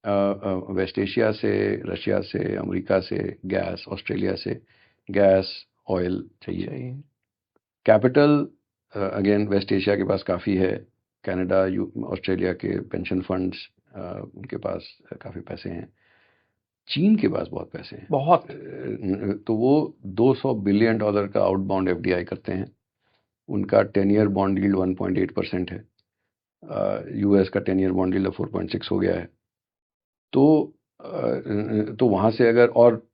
वेस्ट एशिया से, रशिया से, अमेरिका से गैस, ऑस्ट्रेलिया से गैस, ऑयल चाहिए। कैपिटल अगेन वेस्ट एशिया के पास काफ़ी है, कनाडा, ऑस्ट्रेलिया के पेंशन फंड्स, उनके पास काफ़ी पैसे हैं। चीन के पास बहुत पैसे हैं, बहुत। तो वो $200 बिलियन का आउटबाउंड एफडीआई करते हैं। उनका 10 ईयर बॉन्ड यील्ड 1.8% है। यूएस का 10 ईयर बॉन्ड यील्ड 4.6 हो गया है। तो वहाँ से अगर, और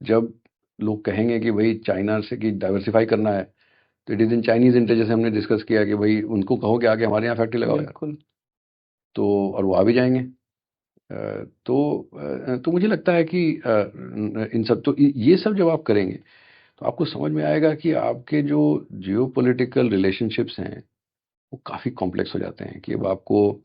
जब लोग कहेंगे कि भाई चाइना से कि डाइवर्सिफाई करना है, तो it is in Chinese interest, जैसे हमने डिस्कस किया कि भाई उनको कहो कि आके हमारे यहाँ फैक्ट्री लगाओ यार, तो और वो आ भी जाएंगे। तो मुझे लगता है कि इन सब, तो ये सब जब आप करेंगे तो आपको समझ में आएगा कि आपके जो जियोपॉलिटिकल रिलेशनशिप्स हैं वो काफ़ी कॉम्प्लेक्स हो जाते हैं। कि अब आपको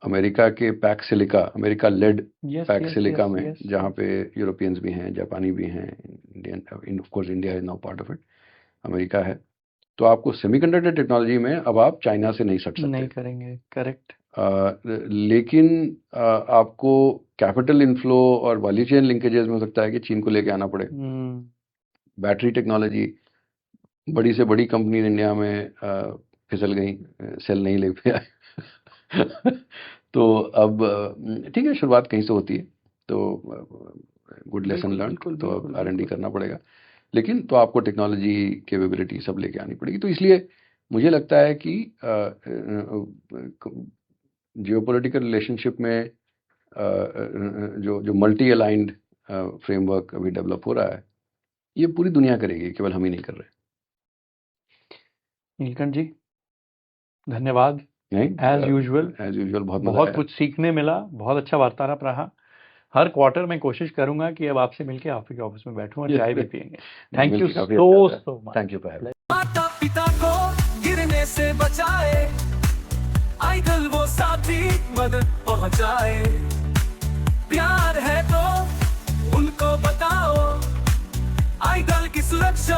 अमेरिका के Pax Silica, America led Pax Silica में, जहाँ पे यूरोपियंस भी हैं, जापानी भी हैं, Indian, of course India is now part of it, America है, तो आपको सेमीकंडक्टर टेक्नोलॉजी में अब आप चाइना से नहीं सट सकते, नहीं करेंगे, करेक्ट। लेकिन आपको कैपिटल इनफ्लो और वैल्यू चेन लिंकेजेस में हो सकता है कि चीन को लेके आना पड़े। बैटरी टेक्नोलॉजी, बड़ी से बड़ी कंपनी इंडिया में फिसल गई, सेल नहीं ले पाए। तो अब ठीक है, शुरुआत कहीं से होती है, तो गुड लेसन लर्न, तो अब R&D करना पड़ेगा। लेकिन तो आपको टेक्नोलॉजी कैपेबिलिटी सब लेके आनी पड़ेगी। तो इसलिए मुझे लगता है कि जियोपॉलिटिकल रिलेशनशिप में जो मल्टी अलाइंड फ्रेमवर्क अभी डेवलप हो रहा है, ये पूरी दुनिया करेगी, केवल हम ही नहीं कर रहे। नीलकंठ जी, धन्यवाद। नहीं, एज यूजुअल बहुत मजा बहुत आया। कुछ सीखने मिला, बहुत अच्छा वार्तालाप रहा। हर क्वार्टर में कोशिश करूंगा कि अब आपसे मिलके आपके ऑफिस में बैठूं और चाय भी पियेंगे। थैंक यू काफी so much. Thank you for having. माता पिता को गिरने से बचाए, आइडल वो साथी मदद पहुंचाए। प्यार है तो उनको बताओ, आइडल की सुरक्षा